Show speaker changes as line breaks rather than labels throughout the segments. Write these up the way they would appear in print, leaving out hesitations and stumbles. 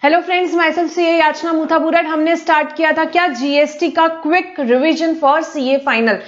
Hello friends, my self CA याचना मुथापुरट। हमने start किया था क्या, जीएसटी का quick revision for CA final.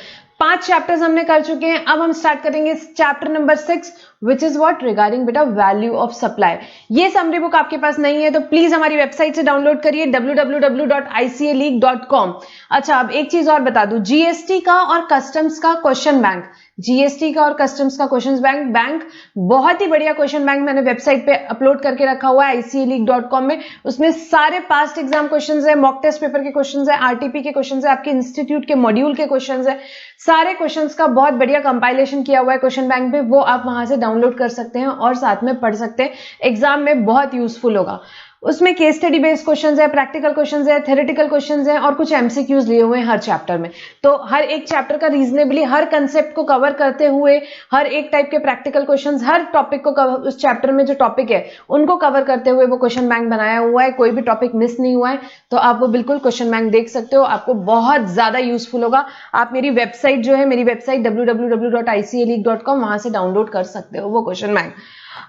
5 chapters हमने कर चुके हैं। अब हम स्टार्ट करेंगे chapter number 6 which is what regarding बेटा वैल्यू ऑफ सप्लाई। ये समरी बुक आपके पास नहीं है तो प्लीज हमारी वेबसाइट से डाउनलोड करिए www.icaleague.com। अच्छा, अब एक चीज और बता दूं, जीएसटी का और कस्टम्स का क्वेश्चन बैंक, जीएसटी का और कस्टम्स का क्वेश्चन बैंक बहुत ही बढ़िया क्वेश्चन बैंक मैंने वेबसाइट पे अपलोड करके रखा हुआ है icaleague.com में। उसमें सारे पास्ट एग्जाम क्वेश्चंस है, मॉक टेस्ट पेपर के क्वेश्चंस है, आरटीपी के क्वेश्चंस है, आपके इंस्टीट्यूट के मॉड्यूल के क्वेश्चंस है। सारे क्वेश्चंस का बहुत बढ़िया कंपाइलेशन किया हुआ है क्वेश्चन बैंक में, वो आप वहां से डाउनलोड कर सकते हैं और साथ में पढ़ सकते हैं। एग्जाम में बहुत यूजफुल होगा। उसमें केस स्टडी बेस्ड क्वेश्चंस है, प्रैक्टिकल क्वेश्चंस है, थ्योरेटिकल क्वेश्चंस है और कुछ एमसीक्यूज लिए हुए हैं हर चैप्टर में। तो हर एक चैप्टर का रीजनेबली हर कंसेप्ट को कवर करते हुए हर एक टाइप के प्रैक्टिकल क्वेश्चंस, हर टॉपिक को कवर, उस चैप्टर में जो टॉपिक है उनको कवर करते हुए वो क्वेश्चन बैंक बनाया हुआ है। कोई भी टॉपिक मिस नहीं हुआ है तो आप वो बिल्कुल क्वेश्चन बैंक देख सकते हो, आपको बहुत ज्यादा यूजफुल होगा। आप मेरी वेबसाइट जो है, मेरी वेबसाइट www.icaleague.com, वहां से डाउनलोड कर सकते हो वो क्वेश्चन बैंक।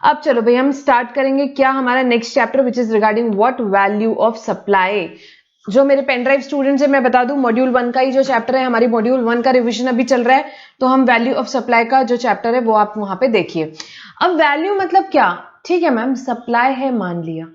अब चलो भाई, हम स्टार्ट करेंगे क्या, हमारा next chapter which is regarding what value of supply. जो मेरे पेन ड्राइव स्टूडेंट्स है, मैं बता दूं मॉड्यूल 1 का ही जो चैप्टर है, हमारी मॉड्यूल 1 का रिवीजन अभी चल रहा है, तो हम वैल्यू ऑफ सप्लाई का जो चैप्टर है वो आप वहां पे देखिए। अब वैल्यू मतलब क्या, ठीक है मैम, सप्लाई है मान लिया,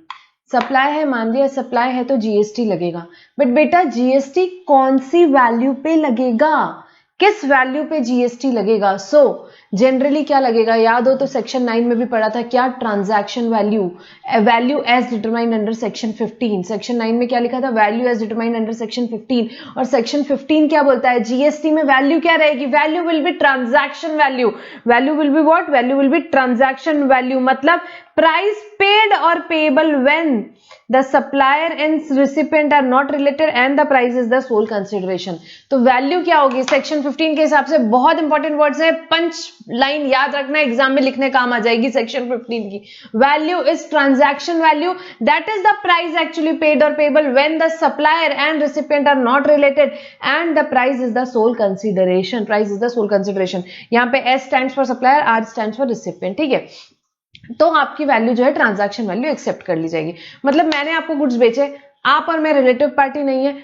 सप्लाई है मान लिया, सप्लाई है तो जीएसटी लगेगा। बट बेटा जीएसटी कौन सी वैल्यू पे लगेगा, किस वैल्यू पे जीएसटी लगेगा? सो जनरली क्या लगेगा, याद हो तो सेक्शन 9 में भी पढ़ा था क्या, transaction value, value as determined under section 15। Section 9 में क्या लिखा था, value as determined under section 15। और सेक्शन 15 क्या बोलता है, जीएसटी में वैल्यू क्या रहेगी, value will be transaction value. Value will be what, value will be transaction value. मतलब प्राइस पेड और payable when the supplier and recipient are not related and the price is the sole consideration। तो value क्या होगी section 15 के हिसाब से, बहुत important words है, पंच लाइन याद रखना, एग्जाम में लिखने काम आ जाएगी सेक्शन 15 की। Value is transaction value, that is the price actually paid और payable when the supplier and recipient are not related and the price is the sole consideration. Price is the sole consideration. यहाँ पे S stands for supplier, R stands for recipient, ठीक है। तो आपकी value जो है transaction value accept कर ली जाएगी। मतलब मैंने आपको गुड्स बेचे, आप और मैं रिलेटिव पार्टी नहीं है,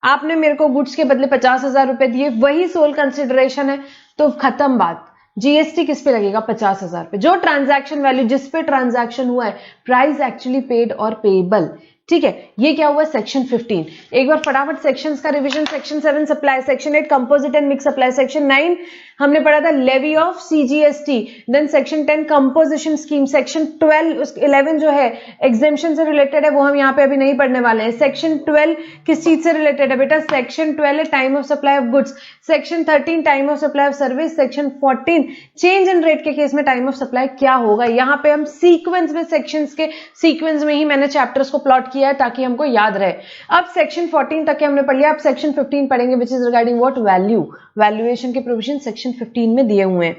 आपने मेरे को गुड्स के बदले 50,000 रुपए दिए, वही सोल कंसिडरेशन है, तो खत्म बात। जीएसटी किस पे लगेगा, 50,000 पे, जो ट्रांजैक्शन वैल्यू जिस पे ट्रांजैक्शन हुआ है, प्राइस एक्चुअली पेड और पेबल, ठीक है। ये क्या हुआ सेक्शन 15। एक बार फटाफट सेक्शंस का revision. Section 7 supply, section 8 composite and mix supply, section 9 हमने पढ़ा था levy of CGST, then section 10 composition scheme, section 11 जो है एग्जेम्पशन से रिलेटेड है, वो हम यहाँ पे अभी नहीं पढ़ने वाले हैं। सेक्शन 12 किस चीज से रिलेटेड है बेटा, सेक्शन 12 है time of supply of goods, section 13 time of supply of service, section 14 change in rate के केस में टाइम ऑफ सप्लाई क्या होगा। यहाँ पे हम सीक्वेंस में, सेक्शंस के सीक्वेंस में ही मैंने चैप्टर्स को प्लॉट किया है ताकि हमको याद रहे। अब सेक्शन 14 तक के हमने पढ़ लिया, अब सेक्शन 15 पढ़ेंगे which is regarding what value. Valuation के प्रोविजन सेक्शन 15 में दिए हुए हैं।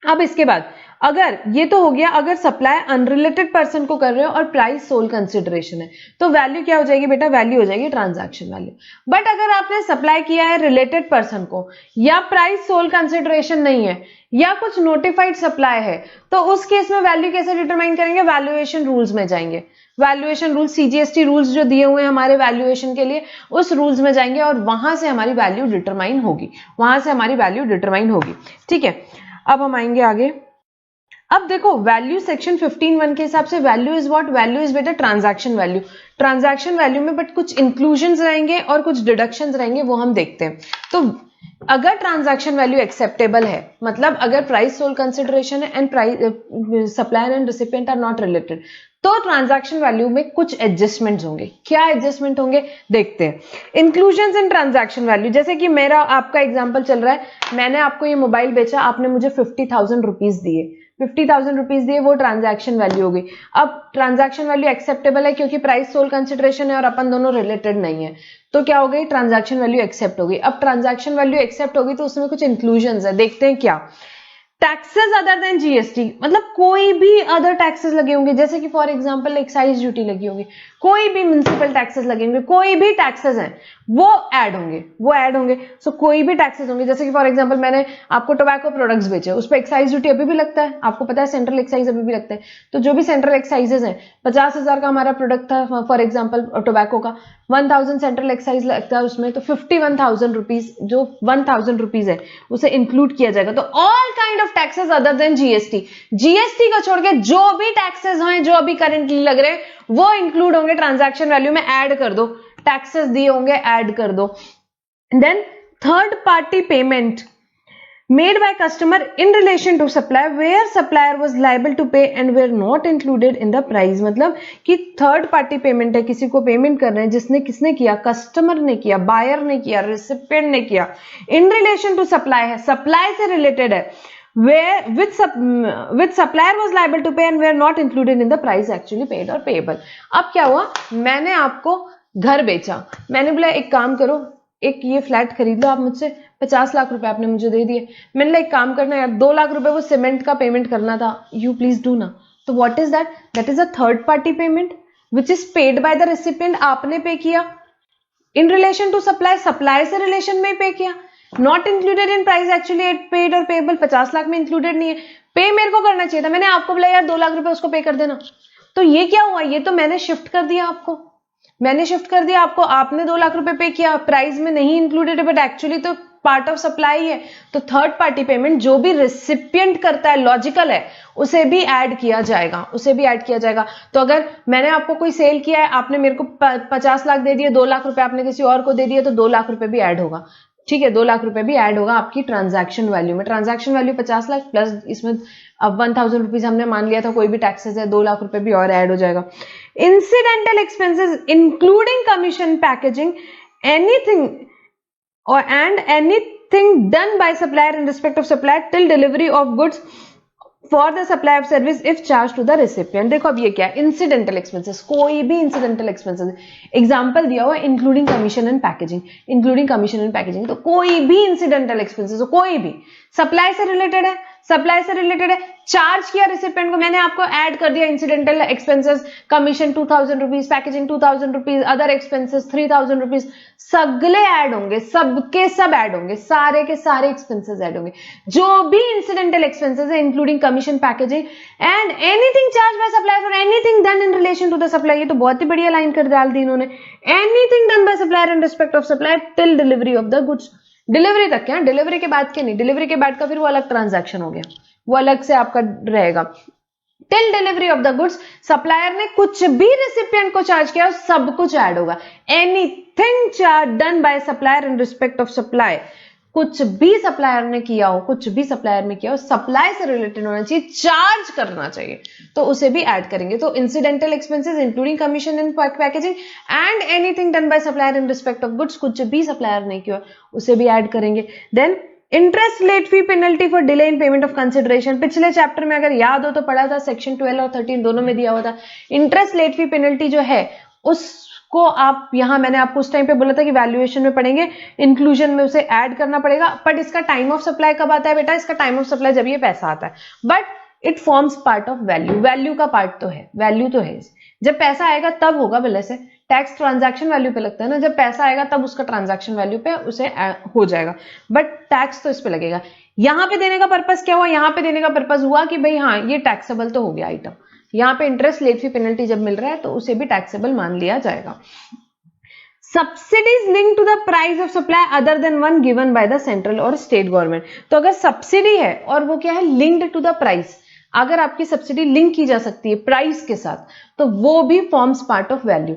अब इसके बाद अगर ये तो हो गया, अगर सप्लाई अनरिलेटेड पर्सन को कर रहे हो और प्राइस सोल कंसिडरेशन है, तो वैल्यू क्या हो जाएगी बेटा, वैल्यू हो जाएगी ट्रांजैक्शन वैल्यू। बट अगर आपने सप्लाई किया है रिलेटेड पर्सन को, या प्राइस सोल कंसिडरेशन नहीं है, या कुछ नोटिफाइड सप्लाई है, तो उस केस में वैल्यू कैसे डिटरमाइन करेंगे, वैल्यूएशन रूल्स में जाएंगे। वैल्यूएशन रूल, सीजीएसटी रूल्स जो दिए हुए हैं हमारे वैल्यूएशन के लिए, उस रूल्स में जाएंगे और वहां से हमारी वैल्यू डिटरमाइन होगी, वहां से हमारी वैल्यू डिटरमाइन होगी, ठीक है। अब हम आएंगे आगे। अब देखो वैल्यू सेक्शन 15(1) के हिसाब से value is what, value is बेटा ट्रांजैक्शन वैल्यू। ट्रांजैक्शन वैल्यू में बट कुछ इंक्लूजन्स रहेंगे और कुछ डिडक्शंस रहेंगे, वो हम देखते हैं। तो अगर ट्रांजैक्शन वैल्यू एक्सेप्टेबल है, मतलब अगर प्राइस सोल कंसिडरेशन है and price supplier and recipient are not related, तो ट्रांजैक्शन वैल्यू में कुछ एडजस्टमेंट्स होंगे। क्या एडजस्टमेंट होंगे देखते हैं। इंक्लूजन्स इन ट्रांजैक्शन वैल्यू, जैसे कि मेरा आपका एग्जांपल चल रहा है, मैंने आपको ये मोबाइल बेचा, आपने मुझे 50,000 रुपीज दिए, 50,000 रुपीज दिए, वो ट्रांजैक्शन वैल्यू हो गई। अब ट्रांजैक्शन वैल्यू एक्सेप्टेबल है क्योंकि प्राइस सोल कंसिडरेशन है और अपन दोनों रिलेटेड नहीं है, तो क्या हो गई, ट्रांजैक्शन वैल्यू एक्सेप्ट हो गई। अब ट्रांजैक्शन वैल्यू एक्सेप्ट होगी तो उसमें कुछ इंक्लूजन्स है, देखते हैं क्या। टैक्सेस अदर देन जीएसटी, मतलब कोई भी अदर टैक्सेस लगे होंगे, जैसे कि फॉर एग्जांपल एक्साइज ड्यूटी लगी होगी, कोई भी म्युनिसिपल टैक्सेस लगे होंगे, कोई भी टैक्सेस हैं वो ऐड होंगे। सो कोई भी टैक्सेस होंगे, जैसे कि फॉर एग्जांपल मैंने आपको टोबैको प्रोडक्ट्स बेचे, उस पर एक्साइज ड्यूटी अभी भी लगता है, आपको पता है सेंट्रल एक्साइज अभी भी लगता है। तो जो भी सेंट्रल एक्साइजेस हैं, 50,000 का हमारा प्रोडक्ट था फॉर एग्जाम्पल टोबैको का, 1,000 सेंट्रल एक्साइज लगता है उसमें, तो 51,000 रुपीज, जो 1,000 रुपीज है उसे इंक्लूड किया जाएगा। तो all kind of taxes other than GST, GST को छोड़ के जो भी टैक्सेस हैं जो अभी करेंटली लग रहे हैं वो इंक्लूड होंगे ट्रांजैक्शन वैल्यू में, ऐड कर दो, टैक्सेस दिए होंगे ऐड कर दो। Then third party payment made by customer in relation to supply where supplier was liable to pay and were not included in the price, मतलब कि थर्ड पार्टी पेमेंट है, किसी को पेमेंट कर रहे हैं, जिसने किसने किया, कस्टमर ने किया, बायर ने किया, रेसिपिएंट ने किया, इन रिलेशन टू सप्लाई है, सप्लाई से रिलेटेड है, where with supplier was liable to pay and were not included in the price actually paid or payable। अब क्या हुआ, मैंने आपको घर बेचा, मैंने बोला एक काम करो, एक ये फ्लैट खरीद लो आप मुझसे, 50 लाख रुपए आपने मुझे दे दिए, मैंने एक काम करना यार, 2 लाख रुपए वो सीमेंट का पेमेंट करना था, यू प्लीज डू ना। तो what is that, that is a third party payment which is paid by the recipient, आपने पे किया, in relation to supply, supply से रिलेशन में पे किया, not included in price actually paid और payable, 50 lakh में इंक्लूडेड नहीं है, पे मेरे को करना चाहिए था, मैंने आपको बोला यार 2 लाख रुपए उसको पे कर देना। तो ये क्या हुआ, ये तो मैंने शिफ्ट कर दिया आपको, आपने 2 लाख रुपए पे किया, प्राइस में नहीं इंक्लूडेड है बट एक्चुअली तो पार्ट ऑफ सप्लाई है। तो थर्ड पार्टी पेमेंट जो भी रेसिपिएंट करता है, लॉजिकल है, उसे भी ऐड किया जाएगा। तो अगर मैंने आपको कोई सेल किया है, आपने मेरे को 50 लाख दे दिए, 2 लाख रुपए आपने किसी और को दे दिए, तो 2 लाख रुपए भी ऐड होगा, ठीक है, 2 लाख रुपए भी ऐड होगा आपकी ट्रांजैक्शन वैल्यू में। ट्रांजैक्शन वैल्यू 50 लाख प्लस इसमें अब 1,000 रुपीज हमने मान लिया था, कोई भी टैक्सेस है, 2 लाख रुपए भी और ऐड हो जाएगा। Incidental expenses including commission, packaging, anything and anything done by supplier in respect of supplier till delivery of goods for the supply of service if charged to the recipient। देखो अब ये क्या है, इंसिडेंटल एक्सपेंसेस, कोई भी incidental expenses, example दिया हुआ including commission and packaging, तो कोई भी इंसिडेंटल एक्सपेंसेस, कोई भी सप्लाई से रिलेटेड है, चार्ज किया रेसिपिएंट को, मैंने आपको ऐड कर दिया incidental expenses, commission 2,000 rupees, packaging 2,000 rupees, other expenses 3,000 rupees, सगले ऐड होंगे, सबके सब ऐड होंगे, सारे के सारे एक्सपेंसेस ऐड होंगे, जो भी इंसिडेंटल एक्सपेंसेस है including commission, packaging and anything charge by supplier for anything done in relation to the supply. ये तो बहुत ही बढ़िया लाइन कर डाल दी इन्होंने, anything done by supplier in respect of supplier till delivery of the goods, delivery तक, क्या delivery के बाद के नहीं, डिलीवरी के बाद का फिर वो अलग ट्रांजैक्शन हो गया, वो अलग से आपका रहेगा। Till delivery of the goods, supplier ने कुछ भी रेसिपिएंट को चार्ज किया, सब कुछ ऐड होगा, anything charge done by supplier in respect of supply, कुछ भी सप्लायर ने किया हो, सप्लाई से रिलेटेड होना चाहिए, चार्ज करना चाहिए, तो उसे भी ऐड करेंगे। तो incidental expenses including commission and packaging and anything done by supplier in respect of goods, कुछ भी सप्लायर ने किया उसे भी ऐड करेंगे। Then interest, late fee, penalty for delay in payment of consideration, पिछले चैप्टर में अगर याद हो तो पढ़ा था, सेक्शन 12 और 13 दोनों में दिया हुआ था। इंटरेस्ट, लेट फी, पेनल्टी जो है उसको आप यहां, मैंने आपको उस टाइम पे बोला था कि वैल्यूएशन में पढ़ेंगे, इंक्लूजन में उसे ऐड करना पड़ेगा, बट इसका टाइम ऑफ सप्लाई कब आता है बेटा, इसका टाइम ऑफ सप्लाई जब ये पैसा आता है, but it forms part of value, value का पार्ट तो है, वैल्यू तो है, जब पैसा आएगा तब होगा, पहले से टैक्स ट्रांजैक्शन वैल्यू पे लगता है ना, जब पैसा आएगा तब उसका ट्रांजैक्शन वैल्यू पे उसे हो जाएगा, बट टैक्स तो इस पे लगेगा। यहां पे देने का पर्पस क्या हुआ, यहां पे देने का पर्पस हुआ कि भाई हाँ ये टैक्सेबल तो हो गया आइटम, यहां पे इंटरेस्ट, लेट फी, पेनल्टी जब मिल रहा है तो उसे भी टैक्सेबल मान लिया जाएगा। Subsidies link to the price of supply other than one given by the central और स्टेट गवर्नमेंट, तो अगर सब्सिडी है और वो क्या है, लिंक्ड टू द प्राइस, अगर आपकी सब्सिडी लिंक की जा सकती है प्राइस के साथ, तो वो भी forms part of value,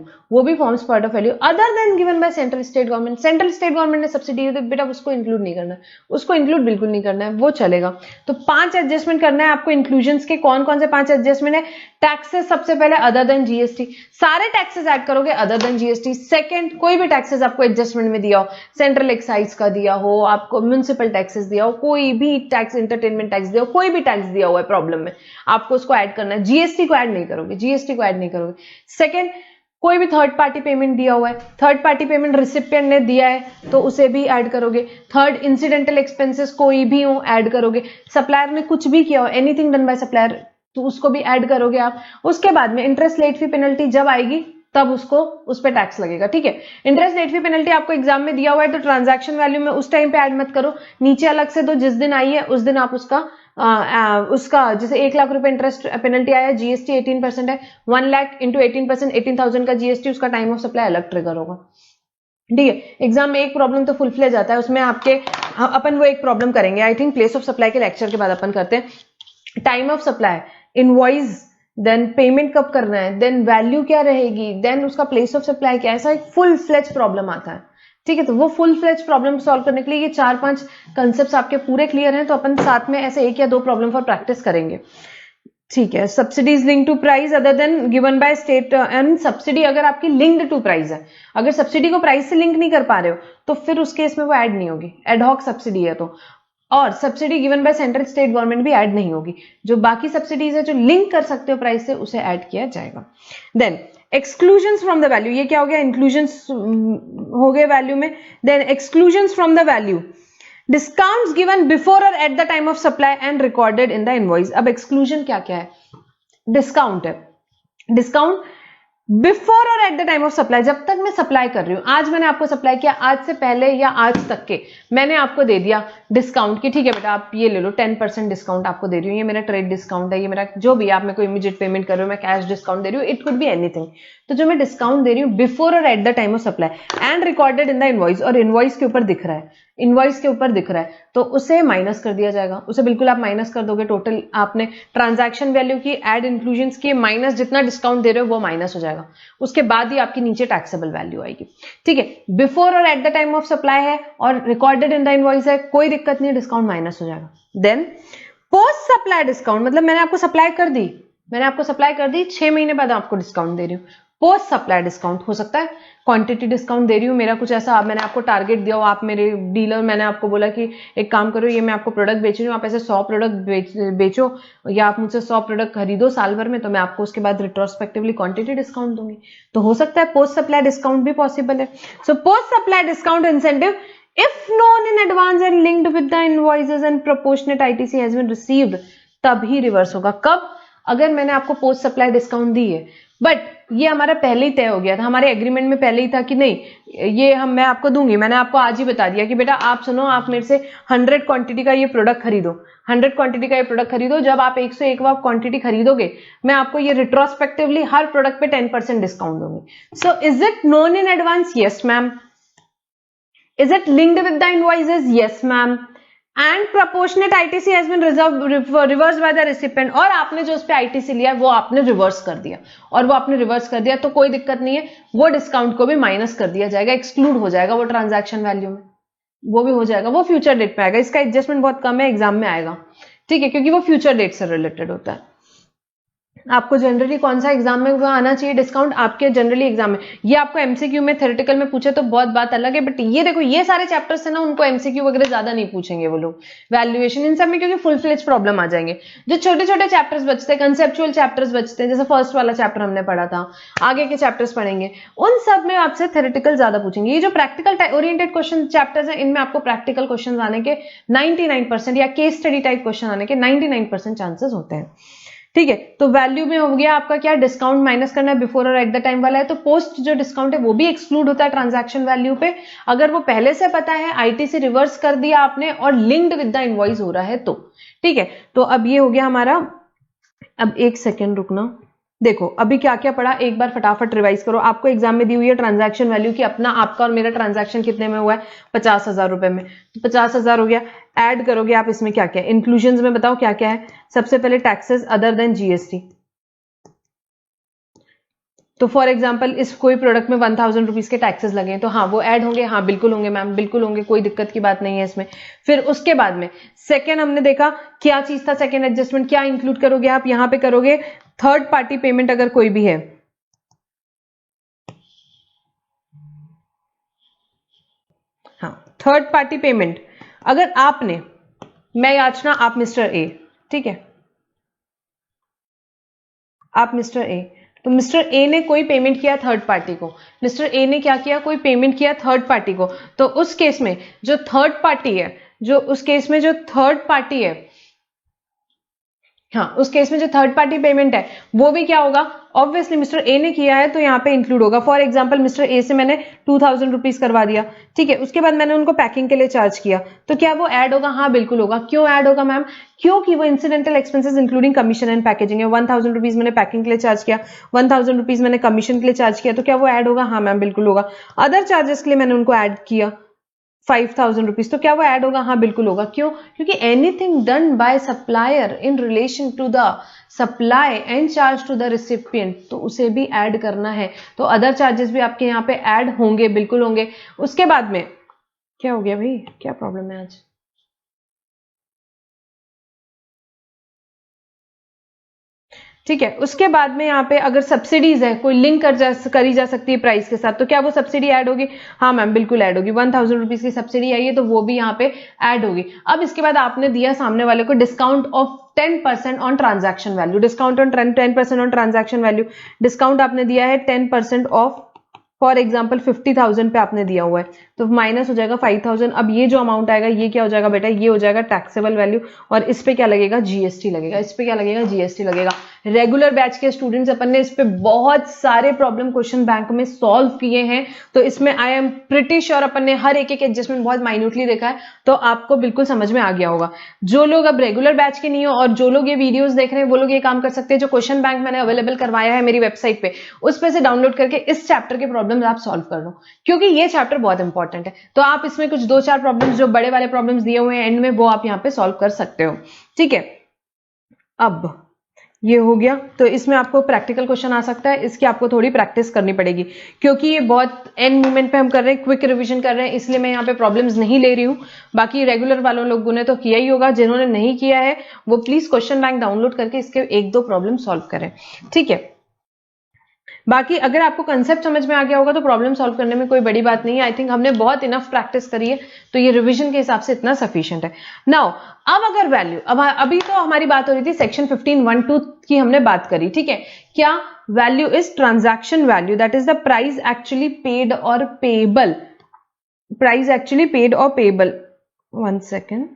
other than given by central state government ने सब्सिडी दी, बेटा उसको इंक्लूड नहीं करना है, उसको इंक्लूड बिल्कुल नहीं करना है, वो चलेगा। तो 5 एडजस्टमेंट करना है आपको इंक्लूजन्स के, कौन कौन से 5 एडजस्टमेंट है, टैक्सेस सबसे पहले अदर देन जीएसटी, सारे टैक्सेस ऐड करोगे अदर देन जीएसटी। सेकंड, कोई भी टैक्सेस आपको एडजस्टमेंट में दिया हो, सेंट्रल एक्साइज का दिया हो, आपको म्युनिसिपल टैक्सेस दिया हो, कोई भी टैक्स, इंटरटेनमेंट टैक्स दिया हो, कोई भी टैक्स दिया हुआ है प्रॉब्लम में, आपको उसको ऐड करना है, जीएसटी को ऐड नहीं करोगे, सेकंड, कोई भी थर्ड पार्टी पेमेंट दिया हुआ है, थर्ड पार्टी पेमेंट रिसिपिएंट ने दिया है तो उसे भी ऐड करोगे। थर्ड इंसिडेंटल एक्सपेंसेस कोई भी हो ऐड करोगे। सप्लायर ने कुछ भी किया हो, एनीथिंग डन बाय सप्लायर, तो उसको भी ऐड करोगे आप। उसके बाद में इंटरेस्ट लेट फी पेनल्टी जब आएगी तब उसको उस पर टैक्स लगेगा, ठीक है। इंटरेस्ट लेट फी पेनल्टी आपको एग्जाम में दिया हुआ है तो ट्रांजैक्शन वैल्यू में उस टाइम पे ऐड मत करो, नीचे अलग से दो, जिस दिन आई है उस दिन आप उसका जैसे 1 लाख रुपए इंटरेस्ट पेनल्टी आया, जीएसटी 18% है, 1 लाख इंटू 18%, 18,000 का जीएसटी, उसका टाइम ऑफ सप्लाई अलग ट्रिगर होगा, ठीक है। एग्जाम में एक प्रॉब्लम तो फुल फ्लेज आता है, उसमें आपके अपन वो एक प्रॉब्लम करेंगे, I think place of supply के लेक्चर के बाद अपन करते हैं। Time of supply, invoice, then payment कब करना है, देन वैल्यू क्या रहेगी, देन उसका प्लेस ऑफ सप्लाई क्या है, ऐसा एक फुल फ्लेज प्रॉब्लम आता है, ठीक है। तो वो फुल फ्लेज प्रॉब्लम सॉल्व करने के लिए ये 4-5 कंसेप्ट आपके पूरे क्लियर हैं तो अपन साथ में ऐसे 1 या 2 प्रॉब्लम फॉर प्रैक्टिस करेंगे, ठीक है। Subsidies link to price other than given by state, and subsidy अगर आपकी लिंक्ड टू प्राइस है, अगर सब्सिडी को प्राइस से लिंक नहीं कर पा रहे हो तो फिर उस केस में वो ऐड नहीं होगी, एडहॉक सब्सिडी है तो। और subsidy given by central state government भी ऐड नहीं होगी। जो बाकी सब्सिडीज है जो लिंक कर सकते हो प्राइस से, उसे ऐड किया जाएगा। Then exclusions from the value, ये क्या हो गया, इंक्लूजन्स हो गए वैल्यू में। Then exclusions from the value, discounts given before और at the time of supply and recorded in the invoice. अब एक्सक्लूजन क्या क्या है, डिस्काउंट है, डिस्काउंट बिफोर और at the time of supply, जब तक मैं सप्लाई कर रही हूं, आज मैंने आपको सप्लाई किया, आज से पहले या आज तक के मैंने आपको दे दिया डिस्काउंट की, ठीक है बेटा आप ये ले लो, 10% डिस्काउंट आपको दे रही हूँ, ये मेरा ट्रेड डिस्काउंट है, ये मेरा जो भी, आप मेरे को इमीडिएट पेमेंट कर रहे हो, मैं कैश डिस्काउंट दे रही हूँ, इट कुड बी एनीथिंग। तो जो मैं डिस्काउंट दे रही हूँ बिफोर और at the time of supply and recorded in the invoice, और इनवॉइस के ऊपर दिख रहा है, इनवॉइस के ऊपर दिख रहा है, तो उसे माइनस कर दिया जाएगा, उसे बिल्कुल आप माइनस कर दोगे। टोटल आपने ट्रांजैक्शन वैल्यू की, एड इंक्लूजन्स की, माइनस जितना डिस्काउंट दे रहे हो वो माइनस हो जाएगा, उसके बाद ही आपकी नीचे टैक्सेबल वैल्यू आएगी, ठीक है। बिफोर और at the time of supply है और रिकॉर्डेड इन द इनवॉइस है, कोई दिक्कत नहीं, डिस्काउंट माइनस हो जाएगा। देन पोस्ट सप्लाई डिस्काउंट, मतलब मैंने आपको सप्लाई कर दी, मैंने आपको सप्लाई कर दी, 6 महीने बाद आपको डिस्काउंट दे रही हूँ। पोस्ट सप्लाई डिस्काउंट हो सकता है क्वांटिटी डिस्काउंट दे रही हूँ, मेरा कुछ ऐसा, मैंने आपको टारगेट दिया हो, आप मेरे डीलर, मैंने आपको बोला कि एक काम करो, ये मैं आपको प्रोडक्ट बेच रही हूँ, आप ऐसे 100 प्रोडक्ट बेचो या आप मुझसे 100 प्रोडक्ट खरीदो साल भर में, तो मैं आपको उसके बाद रिट्रोस्पेक्टिवली क्वांटिटी डिस्काउंट दूंगी। तो हो सकता है पोस्ट सप्लाई डिस्काउंट भी पॉसिबल है। So post supply discount incentive if known in advance and linked with the invoices and proportionate ITC has been received, तब ही रिवर्स होगा। कब, अगर मैंने आपको पोस्ट सप्लाई डिस्काउंट दी है बट ये हमारा पहले ही तय हो गया था, हमारे एग्रीमेंट में पहले ही था कि नहीं ये मैं आपको दूंगी, मैंने आपको आज ही बता दिया कि बेटा आप सुनो, आप मेरे से 100 क्वांटिटी का ये प्रोडक्ट खरीदो, 100 क्वांटिटी का ये प्रोडक्ट खरीदो, जब आप 101 क्वांटिटी खरीदोगे मैं आपको ये रिट्रोस्पेक्टिवली हर प्रोडक्ट पे 10% डिस्काउंट दूंगी। So is it known in advance? Yes ma'am. Is it linked with the invoices? Yes ma'am. And proportionate ITC has been reversed by the recipient, और आपने जो उस पे ITC लिया वो आपने रिवर्स कर दिया, और वो आपने रिवर्स कर दिया तो कोई दिक्कत नहीं है, वो डिस्काउंट को भी माइनस कर दिया जाएगा, एक्सक्लूड हो जाएगा वो ट्रांजैक्शन वैल्यू में, वो भी हो जाएगा, वो फ्यूचर डेट पे आएगा, इसका एडजस्टमेंट बहुत कम है, एग्जाम में आएगा, ठीक है, क्योंकि वो फ्यूचर डेट से रिलेटेड होता है। आपको जनरली कौन सा एग्जाम में वो आना चाहिए डिस्काउंट, आपके जनरली एग्जाम में, ये आपको एमसीक्यू में थ्योरेटिकल में पूछे तो बहुत बात अलग है, बट ये देखो ये सारे चैप्टर्स है ना, उनको एमसीक्यू वगैरह ज्यादा नहीं पूछेंगे वो लोग, वैल्यूएशन इन सब में, क्योंकि फुल फ्लेज प्रॉब्लम आ जाएंगे। जो छोटे छोटे चैप्टर्स बचते हैं, कंसेप्चुअल चैप्टर्स बचते हैं, जैसे फर्स्ट वाला चैप्टर हमने पढ़ा था, आगे के चैप्टर्स पढ़ेंगे, उन सब में आपसे थ्योरेटिकल ज्यादा पूछेंगे। ये जो प्रैक्टिकल ओरिएंटेड क्वेश्चन चैप्टर्स है, इनमें आपको प्रैक्टिकल क्वेश्चन आने के 99% या केस स्टडी टाइप क्वेश्चन आने के 99% चांसेस होते हैं, ठीक है। तो वैल्यू में हो गया आपका क्या, डिस्काउंट माइनस करना है, बिफोर और एट द टाइम वाला है, तो पोस्ट जो डिस्काउंट है वो भी एक्सक्लूड होता है ट्रांजैक्शन वैल्यू पे, अगर वो पहले से पता है, आईटीसी रिवर्स कर दिया आपने और लिंक्ड विद द इनवॉइस हो रहा है तो, ठीक है। तो अब ये हो गया हमारा, अब एक सेकेंड रुकना, देखो अभी क्या क्या पढ़ा, एक बार फटाफट रिवाइज करो। आपको एग्जाम में दी हुई है ट्रांजैक्शन वैल्यू की, अपना आपका और मेरा ट्रांजैक्शन कितने में हुआ है, 50,000 रुपए में, तो 50,000 हो गया। ऐड करोगे आप इसमें क्या क्या, इंक्लूजन्स में बताओ क्या क्या है। सबसे पहले टैक्सेस अदर देन जीएसटी, तो फॉर एग्जाम्पल इस कोई प्रोडक्ट में 1,000 रुपीज के टैक्सेस लगे तो हाँ वो ऐड होंगे, हाँ बिल्कुल होंगे मैम, बिल्कुल होंगे, कोई दिक्कत की बात नहीं है इसमें। फिर उसके बाद में सेकेंड हमने देखा क्या चीज था, सेकेंड एडजस्टमेंट क्या इंक्लूड करोगे आप, यहां पे करोगे थर्ड पार्टी पेमेंट अगर कोई भी है, हाँ थर्ड पार्टी पेमेंट अगर आपने, मैं याचना आप मिस्टर ए, ठीक है, आप मिस्टर ए, तो मिस्टर ए ने कोई पेमेंट किया थर्ड पार्टी को, मिस्टर ए ने क्या किया, कोई पेमेंट किया थर्ड पार्टी को, तो उस केस में जो थर्ड पार्टी है, उस केस में जो थर्ड पार्टी पेमेंट है वो भी क्या होगा, ऑब्वियसली मिस्टर ए ने किया है तो यहाँ पे इंक्लूड होगा। फॉर एग्जांपल मिस्टर ए से मैंने 2000 रुपीज करवा दिया, ठीक है, उसके बाद मैंने उनको पैकिंग के लिए चार्ज किया, तो क्या वो ऐड होगा? हाँ बिल्कुल होगा। क्यों ऐड होगा मैम? क्योंकि वो incidental expenses including commission and packaging है। 1000 रुपीज मैंने पैकिंग के लिए चार्ज किया, 1000 रुपीज मैंने कमीशन के लिए चार्ज किया, तो क्या वो ऐड होगा? हाँ मैम बिल्कुल होगा। अदर चार्जेस के लिए मैंने उनको ऐड किया 5000 रुपीज, तो क्या वो ऐड होगा? हाँ बिल्कुल होगा। क्यों? क्योंकि anything done by supplier in relation to the supply and charge to the recipient, तो उसे भी ऐड करना है, तो अदर चार्जेस भी आपके यहाँ पे ऐड होंगे, बिल्कुल होंगे। उसके बाद में क्या हो गया भाई, क्या प्रॉब्लम है आज? ठीक है, उसके बाद में यहाँ पे अगर सब्सिडीज है, कोई लिंक करी जा सकती है प्राइस के साथ, तो क्या वो सब्सिडी ऐड होगी? हाँ मैम बिल्कुल ऐड होगी। 1000 रुपीज की सब्सिडी आई है तो वो भी यहाँ पे ऐड होगी। अब इसके बाद आपने दिया सामने वाले को discount of 10% on transaction value, discount on 10% on transaction value, discount आपने दिया है 10% ऑफ, फॉर एग्जाम्पल 50,000 पे आपने दिया हुआ है, तो माइनस हो जाएगा 5000। अब ये जो अमाउंट आएगा ये क्या हो जाएगा बेटा, ये हो जाएगा टैक्सेबल वैल्यू, और इस पे क्या लगेगा? जीएसटी लगेगा। इस पे क्या लगेगा? जीएसटी लगेगा। रेगुलर बैच के स्टूडेंट्स अपन ने इस पे बहुत सारे प्रॉब्लम क्वेश्चन बैंक में सॉल्व किए हैं, तो इसमें आई एम प्रिटी श्योर अपन ने हर एक एडजस्टमेंट बहुत माइन्यूटली देखा है, तो आपको बिल्कुल समझ में आ गया होगा। जो लोग अब रेगुलर बैच के नहीं हो और जो लोग ये वीडियोस देख रहे हैं, वो लोग ये काम कर सकते हैं, जो क्वेश्चन बैंक मैंने अवेलेबल करवाया है मेरी वेबसाइट पे, उस पे से डाउनलोड करके इस चैप्टर के प्रॉब्लम आप सॉल्व कर लो, क्योंकि ये चैप्टर बहुत इंपॉर्टेंट है। तो आप इसमें कुछ 2-4 प्रॉब्लम्स जो बड़े वाले प्रॉब्लम्स दिए हुए हैं एंड में, वो आप यहाँ पे सॉल्व कर सकते हो, ठीक है। अब ये हो गया, तो इसमें आपको प्रैक्टिकल क्वेश्चन आ सकता है, इसकी आपको थोड़ी प्रैक्टिस करनी पड़ेगी, क्योंकि ये बहुत एंड मोमेंट पे हम कर रहे हैं, क्विक रिवीजन कर रहे हैं, इसलिए मैं यहाँ पे प्रॉब्लम्स नहीं ले रही हूँ। बाकी रेगुलर वालों लोगों ने तो किया ही होगा, जिन्होंने नहीं किया है वो प्लीज क्वेश्चन बैंक डाउनलोड करके इसके 1-2 प्रॉब्लम सॉल्व करें, ठीक है। बाकी अगर आपको कंसेप्ट समझ में आ गया होगा तो प्रॉब्लम सॉल्व करने में कोई बड़ी बात नहीं है। आई थिंक हमने बहुत इनफ प्रैक्टिस करी है, तो ये रिवीजन के हिसाब से इतना सफिशिएंट है। नाउ अब अगर वैल्यू, अब अभी तो हमारी बात हो रही थी सेक्शन 15(1)(2) की हमने बात करी, ठीक है। क्या value is transaction value, that is the price actually paid और पेएबल, प्राइस एक्चुअली पेड और पेएबल। 1 सेकेंड,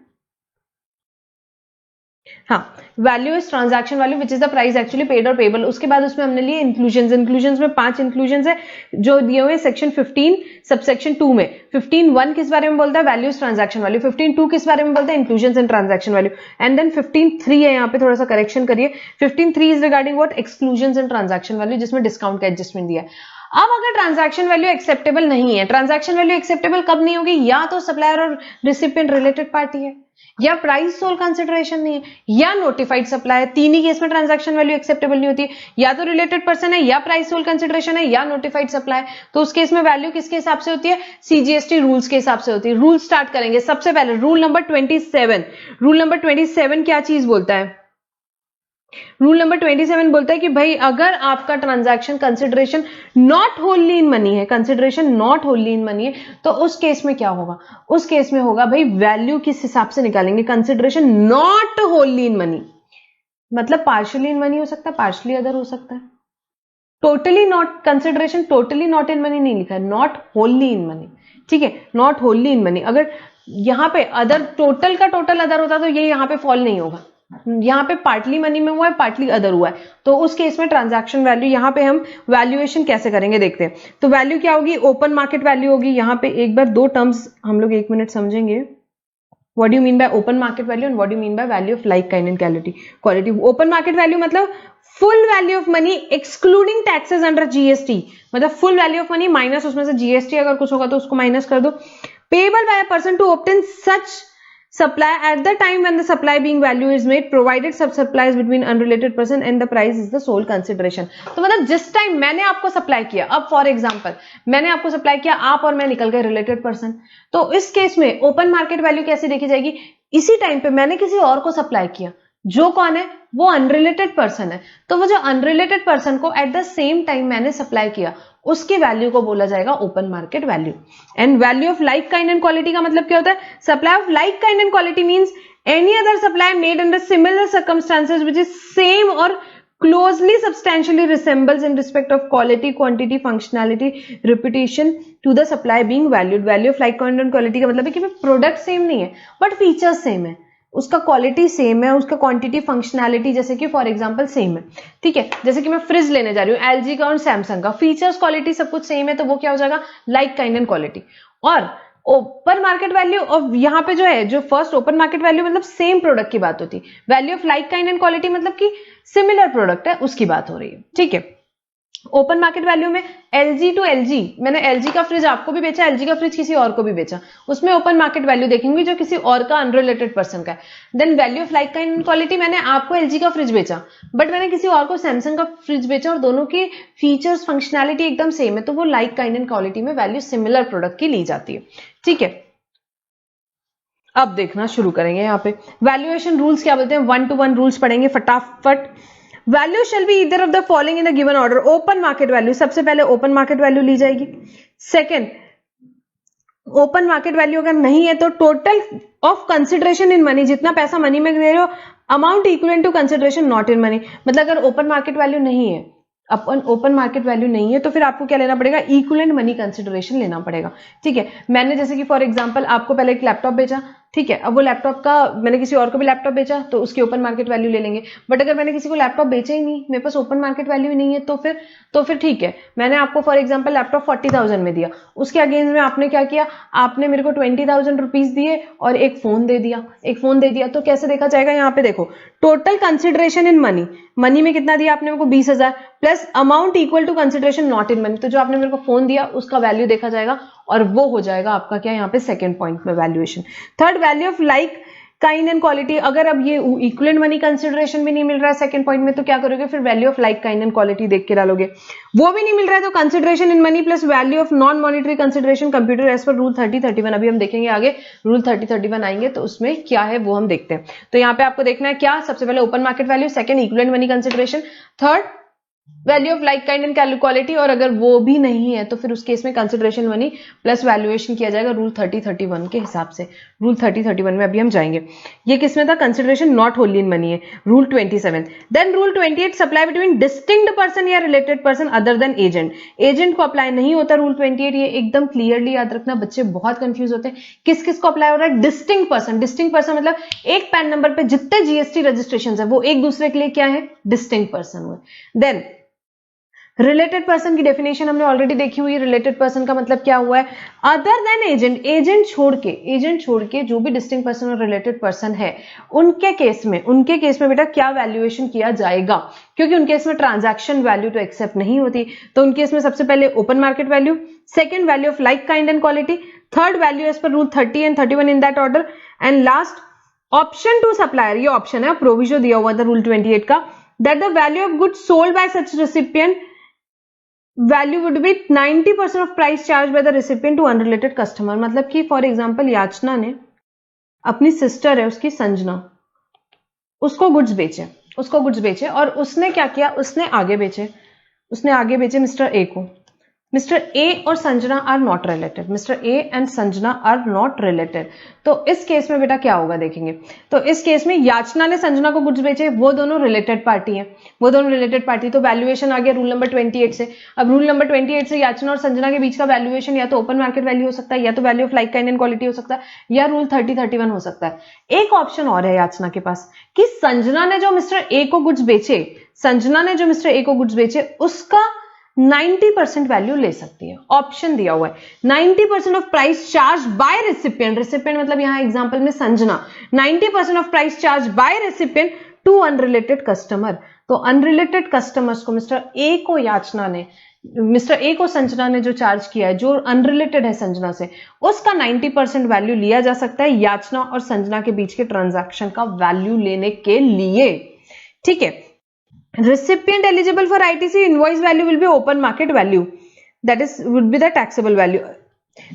हाँ, value is transaction value which is the price actually paid और पेएबल। उसके बाद उसमें हमने लिए इंक्लूजन्स, इंक्लूजन्स में 5 इंक्लूजन्स है जो दिए हुए सेक्शन 15 सबसेक्शन 2 में। 15(1) किस बारे में बोलता है? Value is transaction value. 15(2) किस बारे में बोलता है? Inclusions and transaction value. And then 15(3) है, यहाँ पे थोड़ा सा करेक्शन करिए, 15(3) is regarding what? Exclusions and transaction value, जिसमें डिस्काउंट का एडजस्टमेंट दिया है। अब अगर ट्रांजैक्शन वैल्यू एक्सेप्टेबल नहीं है, ट्रांजैक्शन वैल्यू एक्सेप्टेबल कब नहीं होगी? या तो सप्लायर और रिसिपिएंट रिलेटेड पार्टी है, या प्राइस सोल कंसिडरेशन नहीं है, या नोटिफाइड सप्लाई है। तीन ही केस में ट्रांजैक्शन वैल्यू एक्सेप्टेबल नहीं होती, या तो रिलेटेड पर्सन है, या प्राइस सोल कंसिडरेशन है, या नोटिफाइड सप्लाई। तो उस केस में वैल्यू किसके हिसाब से होती है? सीजीएसटी रूल्स के हिसाब से होती है। रूल स्टार्ट करेंगे सबसे पहले, रूल नंबर 27। रूल नंबर 27 क्या चीज बोलता है? रूल नंबर 27 बोलता है कि भाई अगर आपका transaction consideration not wholly in money है, consideration not wholly in money है, तो उस केस में क्या होगा? उस केस में होगा भाई वैल्यू किस हिसाब से निकालेंगे? Consideration not wholly in money, मतलब पार्शियली इन मनी हो सकता है, पार्शियली अदर हो सकता है। Totally not, consideration totally not in money नहीं लिखा है, नॉट होलली इन मनी, ठीक है, नॉट होलली इन मनी। अगर यहां पे अदर, टोटल का टोटल अदर होता तो ये यहां पे फॉल नहीं होगा, यहाँ पे पार्टली मनी में हुआ है, पार्टली अदर हुआ है, तो उस केस में ट्रांजैक्शन वैल्यू, यहाँ पे हम वैल्यूएशन कैसे करेंगे देखते हैं। तो वैल्यू क्या होगी? ओपन मार्केट वैल्यू होगी। यहाँ पे एक बार 2 टर्म्स हम लोग 1 मिनट समझेंगे। What do you mean by open market value and what do you mean by value of like kind and quality. Open market value मतलब full value of money excluding taxes under GST, मतलब full value of money minus उसमें से GST अगर कुछ होगा तो उसको minus कर दो। Payable by a person to obtain such supply at the time when the supply being value is made, provided sub supply is between unrelated person and the price is the sole consideration। तो मतलब जिस time मैंने आपको supply किया, अब for example मैंने आपको supply किया, आप और मैं निकल गए रिलेटेड पर्सन, तो इस केस में ओपन मार्केट वैल्यू कैसे देखी जाएगी? इसी टाइम पे मैंने किसी और को सप्लाई किया, जो कौन है? वो अनरिलेटेड पर्सन है, तो वो जो अनरिलेटेड पर्सन को एट द सेम टाइम मैंने सप्लाई किया, उसकी वैल्यू को बोला जाएगा open market value. And value of like kind and quality का मतलब क्या होता है? Supply of like kind and quality means any other supply made under similar circumstances which is same और closely substantially resembles in respect of quality, quantity, functionality, repetition to the supply being valued. Value of like, content, quality का मतलब है कि product same नहीं है but features same है, उसका quality same है, उसका क्वांटिटी, फंक्शनैलिटी जैसे कि फॉर एग्जांपल सेम है, ठीक है। जैसे कि मैं फ्रिज लेने जा रही हूँ एलजी का और सैमसंग का, फीचर्स क्वालिटी सब कुछ सेम है, तो वो क्या हो जाएगा लाइक, काइंड एंड क्वालिटी। और ओपन मार्केट वैल्यू, और यहाँ पे जो है जो फर्स्ट ओपन मार्केट वैल्यू मतलब सेम प्रोडक्ट की बात होती, value of like, kind and quality मतलब कि सिमिलर प्रोडक्ट है उसकी बात हो रही है, ठीक है। ओपन मार्केट वैल्यू में एलजी टू एलजी, मैंने एलजी का फ्रिज आपको भी बेचा, एलजी का फ्रिज किसी और को भी बेचा, उसमें ओपन मार्केट वैल्यू देखेंगे जो किसी और का अनरिलेटेड पर्सन का है। Then value of like, kind and quality, मैंने आपको एलजी का फ्रिज बेचा बट मैंने किसी और को सैमसंग का फ्रिज बेचा और दोनों की फीचर्स, फंक्शनैलिटी एकदम सेम है, तो वो लाइक, काइंड एंड क्वालिटी में वैल्यू सिमिलर प्रोडक्ट की ली जाती है, ठीक है। अब देखना शुरू करेंगे यहाँ पे वैल्यूएशन रूल्स क्या बोलते हैं, 1 to 1 रूल्स पढ़ेंगे फटाफट। Value shall be either of the following in a given order. Open market value, सबसे पहले ओपन मार्केट वैल्यू ली जाएगी। सेकंड, ओपन मार्केट वैल्यू अगर नहीं है तो total of consideration in money, जितना पैसा मनी में दे रहे हो, amount equal to consideration not in money. मतलब अगर ओपन मार्केट वैल्यू नहीं है, अपन ओपन मार्केट वैल्यू नहीं है तो फिर आपको क्या लेना पड़ेगा, इक्विवेलेंट मनी कंसिडरेशन लेना पड़ेगा, ठीक है। मैंने जैसे कि फॉर एग्जांपल आपको पहले एक लैपटॉप बेचा, ठीक है, अब वो लैपटॉप का मैंने किसी और को भी लैपटॉप बेचा तो उसकी ओपन मार्केट वैल्यू ले लेंगे। बट अगर मैंने किसी को लैपटॉप बेचा ही नहीं, मेरे पास ओपन मार्केट वैल्यू ही नहीं है, तो फिर ठीक है, मैंने आपको फॉर एग्जांपल लैपटॉप 40,000 में दिया, उसके अगेंस्ट में आपने क्या किया, आपने मेरे को 20,000 रुपीज दिए और एक फोन दे दिया, तो कैसे देखा जाएगा, यहाँ पे देखो total consideration in money, money में कितना दिया आपने मेरे को 20,000 plus amount equal to consideration not in money, तो जो आपने मेरे को फोन दिया उसका वैल्यू देखा जाएगा और वो हो जाएगा आपका क्या यहाँ पे सेकंड पॉइंट में valuation. Third, value of like, kind and quality, अगर अब ये इक्विवेलेंट मनी कंसिडरेशन भी नहीं मिल रहा है सेकंड पॉइंट में तो क्या करोगे, फिर value of like, kind and quality देख के डालोगे। वो भी नहीं मिल रहा है तो consideration in money plus value of non monetary consideration computer as per rule 3031, अभी हम देखेंगे आगे रूल 3031 आएंगे तो उसमें क्या है वो हम देखते हैं। तो यहाँ पे आपको देखना है क्या, सबसे पहले open market value, second equivalent money consideration, third value of like, kind and quality, और अगर वो भी नहीं है तो फिर उस केस में कंसिडरेशन मनी प्लस वैल्यूएशन किया जाएगा रूल 3031 के हिसाब से। रूल 3031 में अभी हम जाएंगे, ये किस में था, consideration not wholly in money है, rule 27। Then rule 28, supply between distinct person या related person other than agent, agent को अप्लाई नहीं होता रूल 28, ये एकदम क्लियरली याद रखना, बच्चे बहुत कंफ्यूज होते हैं किस किस को अप्लाई हो रहा है, डिस्टिंक्ट पर्सन, डिस्टिंक्ट पर्सन मतलब एक पैन नंबर पे जितने जीएसटी रजिस्ट्रेशन है वो एक दूसरे के लिए क्या है, डिस्टिंक्ट पर्सन हुए। देन रिलेटेड पर्सन की डेफिनेशन हमने ऑलरेडी देखी हुई है, रिलेटेड पर्सन का मतलब क्या हुआ है, अदर देन एजेंट, एजेंट छोड़ के जो भी डिस्टिंक्ट पर्सन और रिलेटेड पर्सन है उनके केस में बेटा क्या वैल्यूएशन किया जाएगा, क्योंकि उनके केस में ट्रांजैक्शन वैल्यू तो एक्सेप्ट नहीं होती, तो उनके केस में सबसे पहले open market value, second value of like, kind and quality, third value as per rule 30 and 31 in that order, and last option to supplier, ये ऑप्शन है, प्रोविजन दिया हुआ था रूल 28 का, that the value of goods sold by such recipient value would be 90% of price charge by the recipient to unrelated customer. मतलब कि for example याचना ने अपनी सिस्टर है उसकी संजना, उसको गुड्स बेचे और उसने क्या किया, उसने आगे बेचे मिस्टर ए को। मिस्टर ए और Sanjana are not related, Mister A and Sanjana are not related, तो इस केस में बेटा क्या होगा देखेंगे। तो इस केस में याचना ने संजना को गुड्स बेचे, वो दोनों रिलेटेड पार्टी, तो वैल्यूएशन आ गया रूल नंबर 28 से। अब रूल नंबर 28 से याचना और संजना के बीच का वैल्यूएशन या तो ओपन मार्केट वैल्यू हो सकता है, या तो value of like, kind and quality हो सकता है, या रूल 3031 हो सकता है। एक ऑप्शन और है याचना के पास कि संजना ने जो मिस्टर ए को गुड्स बेचे उसका 90% वैल्यू ले सकती है, ऑप्शन दिया हुआ है 90% of price charge by recipient मतलब यहां एग्जांपल में Sanjana, 90% of price charge by recipient to unrelated customer, तो अनरिलेटेड कस्टमर्स को मिस्टर ए को संजना ने जो चार्ज किया है जो अनरिलेटेड है संजना से, उसका 90% वैल्यू लिया जा सकता है याचना और संजना के बीच के ट्रांजैक्शन का वैल्यू लेने के लिए, ठीक है। Recipient eligible for ITC invoice value will be open market value, that is would be the taxable value।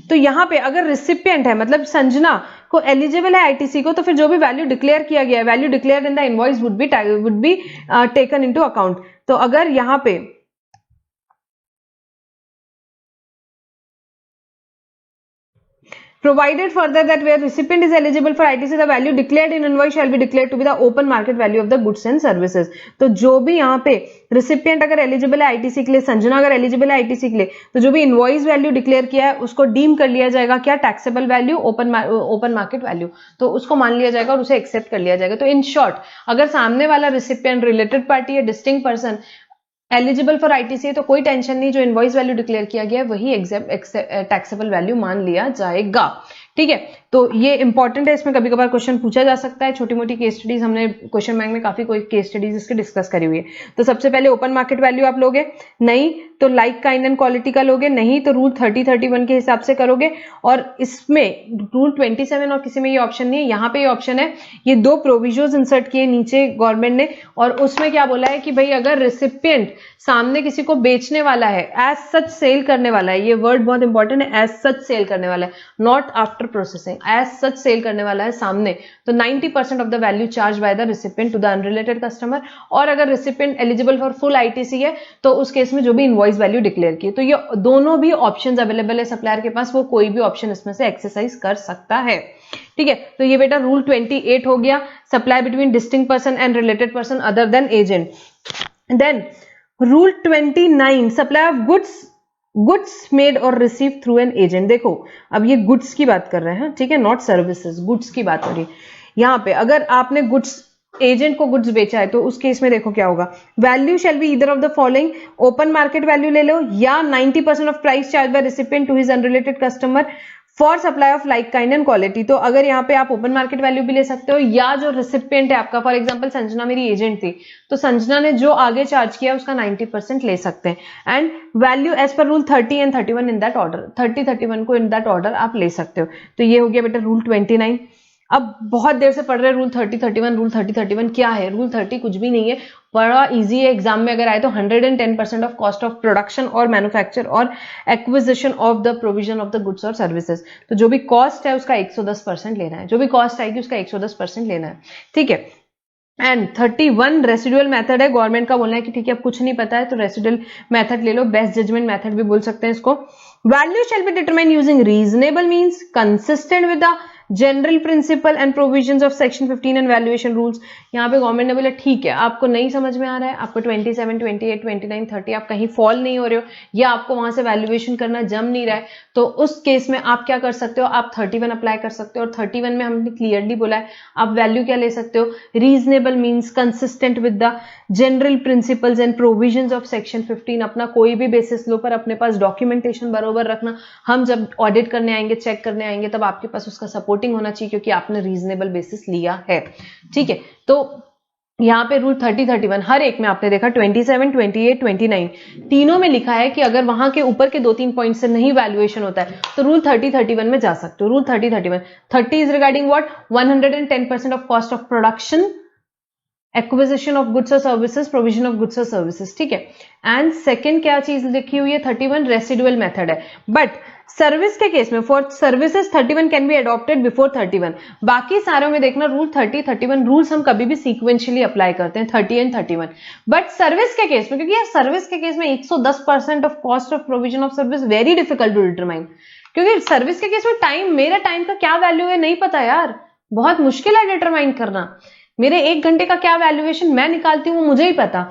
तो यहां पे अगर रिसिपिएंट है मतलब संजना को एलिजिबल है आईटीसी को, तो फिर जो भी वैल्यू डिक्लेयर किया गया है, value declare in the invoice would be taken into account. तो अगर यहां पे provided further that where recipient is eligible for ITC, the value declared in invoice shall be declared to be the open market value of the goods and services. तो जो भी यहाँ पे recipient अगर eligible है ITC के लिए, संजना अगर eligible है ITC के लिए, तो जो भी invoice value declare किया है उसको डीम कर लिया जाएगा क्या, taxable value, open market value, तो उसको मान लिया जाएगा और उसे एक्सेप्ट कर लिया जाएगा. तो इन शॉर्ट अगर सामने वाला recipient related party है, distinct person, eligible for ITC तो कोई टेंशन नहीं, जो इनवॉइस वैल्यू डिक्लेयर किया गया है वही टैक्सेबल वैल्यू मान लिया जाएगा. ठीक है, तो ये इंपॉर्टेंट है, इसमें कभी कभार क्वेश्चन पूछा जा सकता है. छोटी मोटी केस स्टडीज हमने क्वेश्चन बैंक में काफी कोई केस स्टडीज इसके डिस्कस करी हुई है. तो सबसे पहले ओपन मार्केट वैल्यू आप लोगे, नहीं तो लाइक काइंड एंड क्वालिटी का लोगे, नहीं तो रूल 30-31 के हिसाब से करोगे. और इसमें रूल 27 और किसी में ये ऑप्शन नहीं है, यहाँ पे ये ऑप्शन है. ये दो प्रोविजन इंसर्ट किए नीचे गवर्नमेंट ने, और उसमें क्या बोला है कि भाई अगर रिसिपिएंट सामने किसी को बेचने वाला है, एज सच सेल करने वाला है, ये वर्ड बहुत इंपॉर्टेंट है, एज सच सेल करने वाला है, not after processing, as such sale करने वाला है सामने, तो 90% of the value charge by the recipient to the unrelated customer. और अगर recipient eligible for full ITC है तो उस केस में जो भी इनवॉइस वैल्यू डिक्लेयर की. तो ये दोनों भी ऑप्शंस अवेलेबल है सप्लायर के पास, वो कोई भी ऑप्शन इसमें से एक्सरसाइज कर सकता है. ठीक है, तो ये बेटा रूल 28 हो गया, supply between distinct person and related person other than agent. Then rule 29, supply of goods made और रिसीव थ्रू एन एजेंट. देखो अब ये गुड्स की बात कर रहे हैं, ठीक है, नॉट सर्विसेज, गुड्स की बात हो रही है यहाँ पे. अगर आपने गुड्स, एजेंट को गुड्स बेचा है तो उस केस में देखो क्या होगा, value shall be either of the following, open market value ले लो या 90% of price charge by recipient to his unrelated customer for supply of like kind and quality. तो अगर यहाँ पे आप ओपन मार्केट वैल्यू भी ले सकते हो, या जो रिसिपिएंट है आपका, फॉर एग्जांपल संजना मेरी एजेंट थी, तो संजना ने जो आगे चार्ज किया उसका 90% ले सकते हैं. And value as per rule 30 and 31 in that order, 30-31 को इन दैट ऑर्डर आप ले सकते हो. तो ये हो गया बेटा रूल 29. अब बहुत देर से पढ़ रहे रूल 30-31, रूल 30-31 क्या है? रूल 30 कुछ भी नहीं है, बड़ा इजी है. एग्जाम में अगर आए तो 110% ऑफ कॉस्ट ऑफ प्रोडक्शन और मैन्युफैक्चर और acquisition of the provision of the goods और सर्विसेज. तो जो भी कॉस्ट है उसका 110% लेना है, जो भी कॉस्ट आएगी उसका 110% लेना है. ठीक है. एंड 31 रेसिडुअल मेथड है. गवर्नमेंट का बोलना है कि ठीक है अब कुछ नहीं पता है तो रेसिडुअल मेथड ले लो, बेस्ट जजमेंट मेथड भी बोल सकते हैं इसको. Value shall be determine using reasonable means consistent with the general principle and provisions of section 15 and valuation rules. यहाँ पे गवर्नमेंट ने बोला ठीक है आपको नहीं समझ में आ रहा है, आपको 27, 28, 29, 30 आप कहीं फॉल नहीं हो रहे हो, या आपको वहां से वैल्यूएशन करना जम नहीं रहा है, तो उस केस में आप क्या कर सकते हो, आप 31 अप्लाई कर सकते हो. और 31 में हमने क्लियरली बोला है आप वैल्यू क्या ले सकते हो, reasonable means consistent with the general principles and provisions of section 15. अपना कोई भी बेसिस लो पर अपने पास डॉक्यूमेंटेशन बरोबर रखना. हम जब ऑडिट करने आएंगे, चेक करने आएंगे, तब आपके पास उसका सपोर्टिंग होना चाहिए क्योंकि आपने रीजनेबल बेसिस लिया है. ठीक है, तो यहां पे रूल 30-31 हर एक में आपने देखा, 27, 28, 29 तीनों में लिखा है कि अगर वहां के ऊपर के 2-3 पॉइंट से नहीं वैल्यूएशन होता है तो रूल 30-31 में जा सकते हो. Rule 30-31, 30 is regarding what, 110% of cost of production, acquisition of goods और सर्विसेज, प्रोविजन ऑफ गुड्स और सर्विसेज. ठीक है. एंड सेकंड क्या चीज लिखी हुई है, 31 रेसिडुअल मेथड है. बट सर्विस के केस में for services 31 can be adopted before 31. बाकी सारों में देखना रूल 30-31 रूल्स हम कभी भी सीक्वेंशियली अप्लाई करते हैं 30 एंड 31. बट सर्विस के केस में, क्योंकि यार सर्विस के केस में 110% of cost of provision of service very difficult to determine, क्योंकि सर्विस के केस में टाइम, मेरा टाइम का क्या वैल्यू है नहीं पता यार, बहुत मुश्किल है डिटरमाइन करना. मेरे 1 घंटे का क्या वैल्यूएशन मैं निकालती हूँ मुझे ही पता.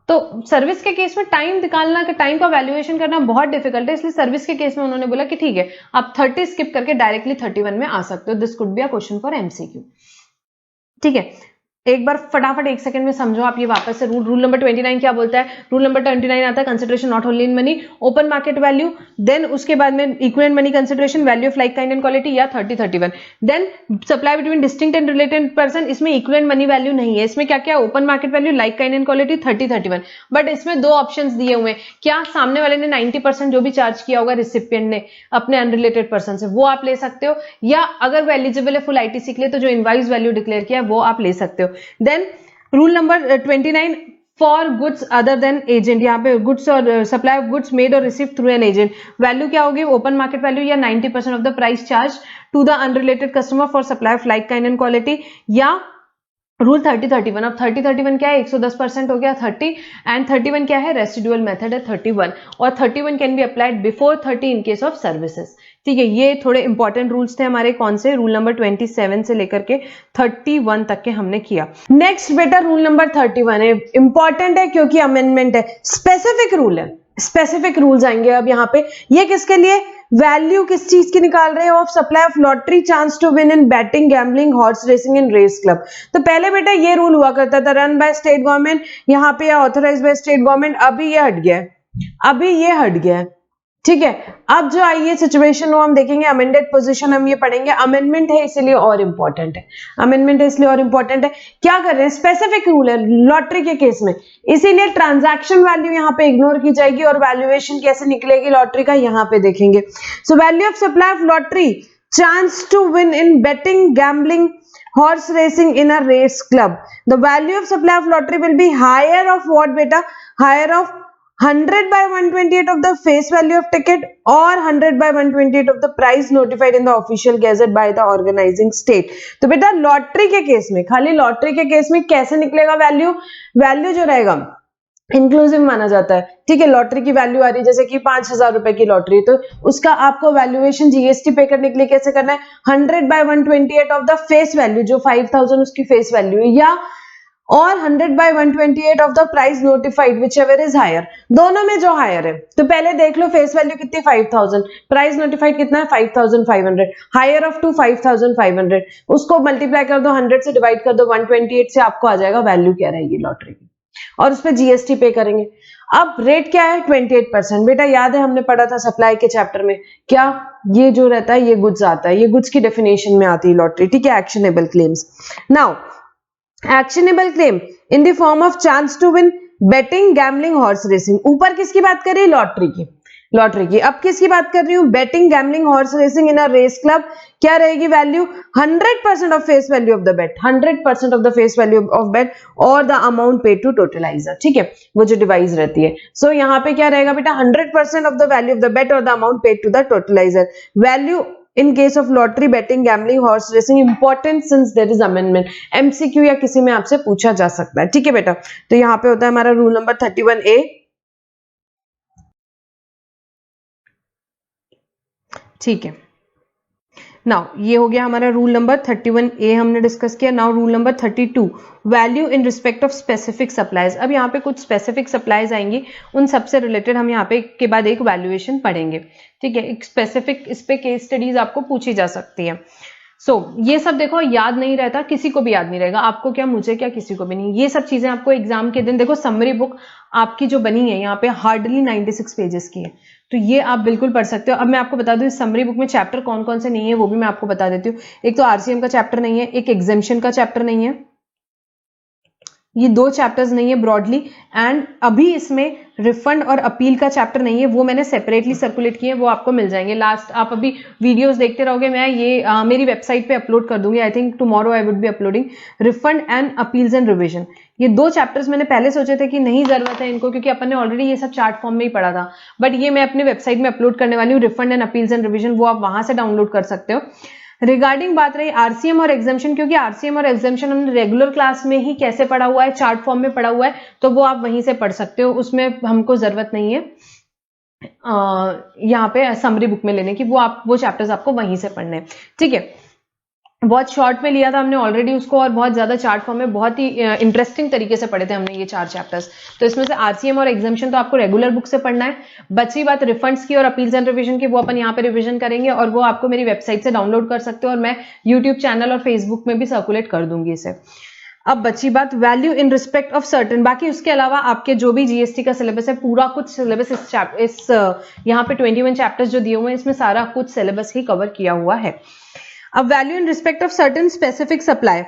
तो सर्विस के केस में टाइम निकालना, टाइम का वैल्यूएशन करना बहुत डिफिकल्ट है. इसलिए सर्विस के केस में उन्होंने बोला कि ठीक है आप 30 स्किप करके डायरेक्टली 31 में आ सकते हो. This could be a question for MCQ. ठीक है, एक बार फटाफट 1 सेकंड में समझो आप ये वापस से. रूल नंबर 29 क्या बोलता है, रूल नंबर 29 आता है consideration not only in money, open market value, then उसके बाद में equivalent money consideration, value of like kind and quality, या 30-31. Then supply between distinct and related person, इसमें इक्विवेलेंट मनी वैल्यू नहीं है, इसमें क्या क्या open market value, like kind and quality, 30-31. But इसमें 2 ऑप्शंस दिए हुए हैं. क्या सामने वाले ने 90% जो भी चार्ज किया होगा रिसिपिएंट ने अपने अनरिलेटेड पर्सन से, वो आप ले सकते हो, या अगर वो एलिजिबल है फुल आईटीसी के लिए तो जो इनवाइस वैल्यू डिक्लेयर किया है वो आप ले सकते हो. Then rule number 29 for goods other than agent, यहाँ पे गुड्स और सप्लाई ऑफ गुड्स मेड और receive through an agent, value क्या होगी, ओपन मार्केट वैल्यू या 90% of the price charge to the unrelated customer for supply of like kind and quality, या rule 30-31, अब 30-31 क्या है, 110% हो गया 30, एंड 31 क्या है, रेसिडुअल मेथड है 31, और 31 can be applied before 30 in case of services. ठीक है, ये थोड़े इंपॉर्टेंट रूल्स थे हमारे, कौन से, रूल नंबर 27 से लेकर के 31 तक के हमने किया। नेक्स्ट बेटा रूल नंबर 31 है, इंपॉर्टेंट है क्योंकि अमेंडमेंट है, स्पेसिफिक रूल है, स्पेसिफिक रूल्स आएंगे अब यहाँ पे। ये किसके लिए, वैल्यू किस चीज की निकाल रहे हो, of supply of lottery chance to win in betting, gambling, horse racing in race club. तो पहले बेटा ये रूल हुआ करता था, रन बाय स्टेट गवर्नमेंट, यहाँ पे ऑथराइज बाय स्टेट गवर्नमेंट, अभी ये हट गया है, अभी ये हट गया है। ठीक है, अब जो आई है सिचुएशन वो हम देखेंगे, अमेंडेड पोजीशन हम ये पढ़ेंगे, अमेंडमेंट है इसलिए और इंपॉर्टेंट है, अमेंडमेंट है इसलिए और इंपॉर्टेंट है। क्या कर रहे हैं, स्पेसिफिक रूल है लॉटरी के केस में, इसीलिए ट्रांजैक्शन वैल्यू यहाँ पे इग्नोर की जाएगी और वैल्यूएशन कैसे निकलेगी लॉटरी का यहाँ पे देखेंगे। So value of supply of lottery chance to win in betting, gambling, horse racing in a race club, the value of supply of lottery will be higher of what beta, higher of 100 by 128 of the face value of ticket or 100 by 128 of the price notified in the official gazette by the organizing state। तो बेटा lottery के case में, खाली lottery के case में कैसे निकलेगा value, value जो रहेगा इंक्लूसिव माना जाता है। ठीक है, लॉटरी की वैल्यू आ रही है जैसे कि 5,000 रुपए की लॉटरी, तो उसका आपको वैल्यूएशन जीएसटी पे करने के लिए कैसे करना है, 100 by 128 of the face value, जो 5,000 उसकी फेस वैल्यू है, या और 100 by 128 of the price notified whichever is higher, दोनों में जो हायर है। तो पहले देख लो फेस वैल्यू कितनी, 5,000, प्राइस नोटिफाइड कितना है, 5,500, हायर ऑफ टू 5,500, उसको मल्टीप्लाई कर दो, 100 से डिवाइड कर दो 128 से, आपको आ जाएगा वैल्यू क्या रहेगी लॉटरी की, और उस पर जीएसटी पे करेंगे। अब रेट क्या है, 28%। बेटा याद है हमने पढ़ा था सप्लाई के चैप्टर में, क्या ये जो रहता है ये गुड्स आता है, ये गुड्स की डेफिनेशन में आती है लॉटरी। ठीक है, actionable claims. Now actionable claim in the form of chance to win, betting, gambling, horse racing. ऊपर किसकी बात कर रही है, लॉटरी की, लॉटरी की। अब किसकी बात कर रही हूं, betting, gambling, horse racing in a race club. क्या रहेगी value, 100% of face value of the bet, 100% of the face value of bet और the amount paid to totalisator. ठीक है, वो जो डिवाइस रहती है। सो यहाँ पे क्या रहेगा बेटा, 100% of the value of the bet और the amount paid to the totalisator. Value in case of lottery, betting, gambling, horse racing important since there is amendment, MCQ या किसी में आपसे पूछा जा सकता है। ठीक है बेटा, तो यहाँ पे होता है हमारा रूल नंबर 31A। ठीक है, नाउ ये हो गया हमारा रूल नंबर 31A हमने डिस्कस किया। Now rule number 32, value in respect of specific supplies. अब यहाँ पे कुछ स्पेसिफिक सप्लाईज आएंगी, उन सबसे रिलेटेड हम यहाँ पे के बाद एक वैल्यूएशन पढ़ेंगे। ठीक है, एक स्पेसिफिक, इस पे केस स्टडीज आपको पूछी जा सकती है। ये सब देखो याद नहीं रहता, किसी को भी याद नहीं रहेगा, आपको क्या, मुझे क्या, किसी को भी नहीं। ये सब चीजें आपको एग्जाम के दिन, देखो समरी बुक आपकी जो बनी है यहाँ पे हार्डली 96 पेजेस की है, तो ये आप बिल्कुल पढ़ सकते हो। अब मैं आपको बता दूं इस समरी बुक में चैप्टर कौन कौन से नहीं है वो भी मैं आपको बता देती हूँ। एक तो आरसीएम का चैप्टर नहीं है, एक एग्जेम्पशन का चैप्टर नहीं है, ये 2 चैप्टर्स नहीं है ब्रॉडली, एंड अभी इसमें रिफंड और अपील का चैप्टर नहीं है, वो मैंने सेपरेटली सर्कुलेट किए, वो आपको मिल जाएंगे। लास्ट आप अभी वीडियोस देखते रहोगे, मैं ये मेरी वेबसाइट पे अपलोड कर दूंगी। I think tomorrow I would be uploading refund and appeals and revision. ये 2 चैप्टर्स मैंने पहले सोचे थे कि नहीं जरूरत है इनको, क्योंकि अपन ने ऑलरेडी ये सब चार्ट फॉर्म में ही पढ़ा था, बट ये मैं अपनी वेबसाइट में अपलोड करने वाली हूँ, refund and appeals and revision, वो आप वहां से डाउनलोड कर सकते हो। रिगार्डिंग बात रही आरसीएम और एग्जाम्शन, क्योंकि आरसीएम और एग्जाम्शन हमने रेगुलर क्लास में ही कैसे पढ़ा हुआ है, चार्ट फॉर्म में पढ़ा हुआ है, तो वो आप वहीं से पढ़ सकते हो, उसमें हमको जरूरत नहीं है यहाँ पे समरी बुक में लेने की, वो चैप्टर्स आपको वहीं से पढ़ने हैं। ठीक है, बहुत शॉर्ट में लिया था हमने ऑलरेडी उसको, और बहुत ज्यादा चार्ट फॉर्म में बहुत ही इंटरेस्टिंग तरीके से पढ़े थे हमने ये 4 चैप्टर्स। तो इसमें से आरसीएम और एग्जाम्शन तो आपको रेगुलर बुक से पढ़ना है। बची बात रिफंड्स की और अपील्स एंड रिवीजन की, वो अपन यहाँ पे रिवीजन करेंगे, और वो आपको मेरी वेबसाइट से डाउनलोड कर सकते हो, और मैं यूट्यूब चैनल और फेसबुक में भी सर्कुलेट कर दूंगी इसे। अब बची बात value in respect of certain, बाकी उसके अलावा आपके जो भी जीएसटी का सिलेबस है, पूरा कुछ सिलेबस इस यहाँ पे 21 चैप्टर्स जो दिए हुए हैं, इसमें सारा कुछ सिलेबस ही कवर किया हुआ है। अब value in respect of certain specific supply.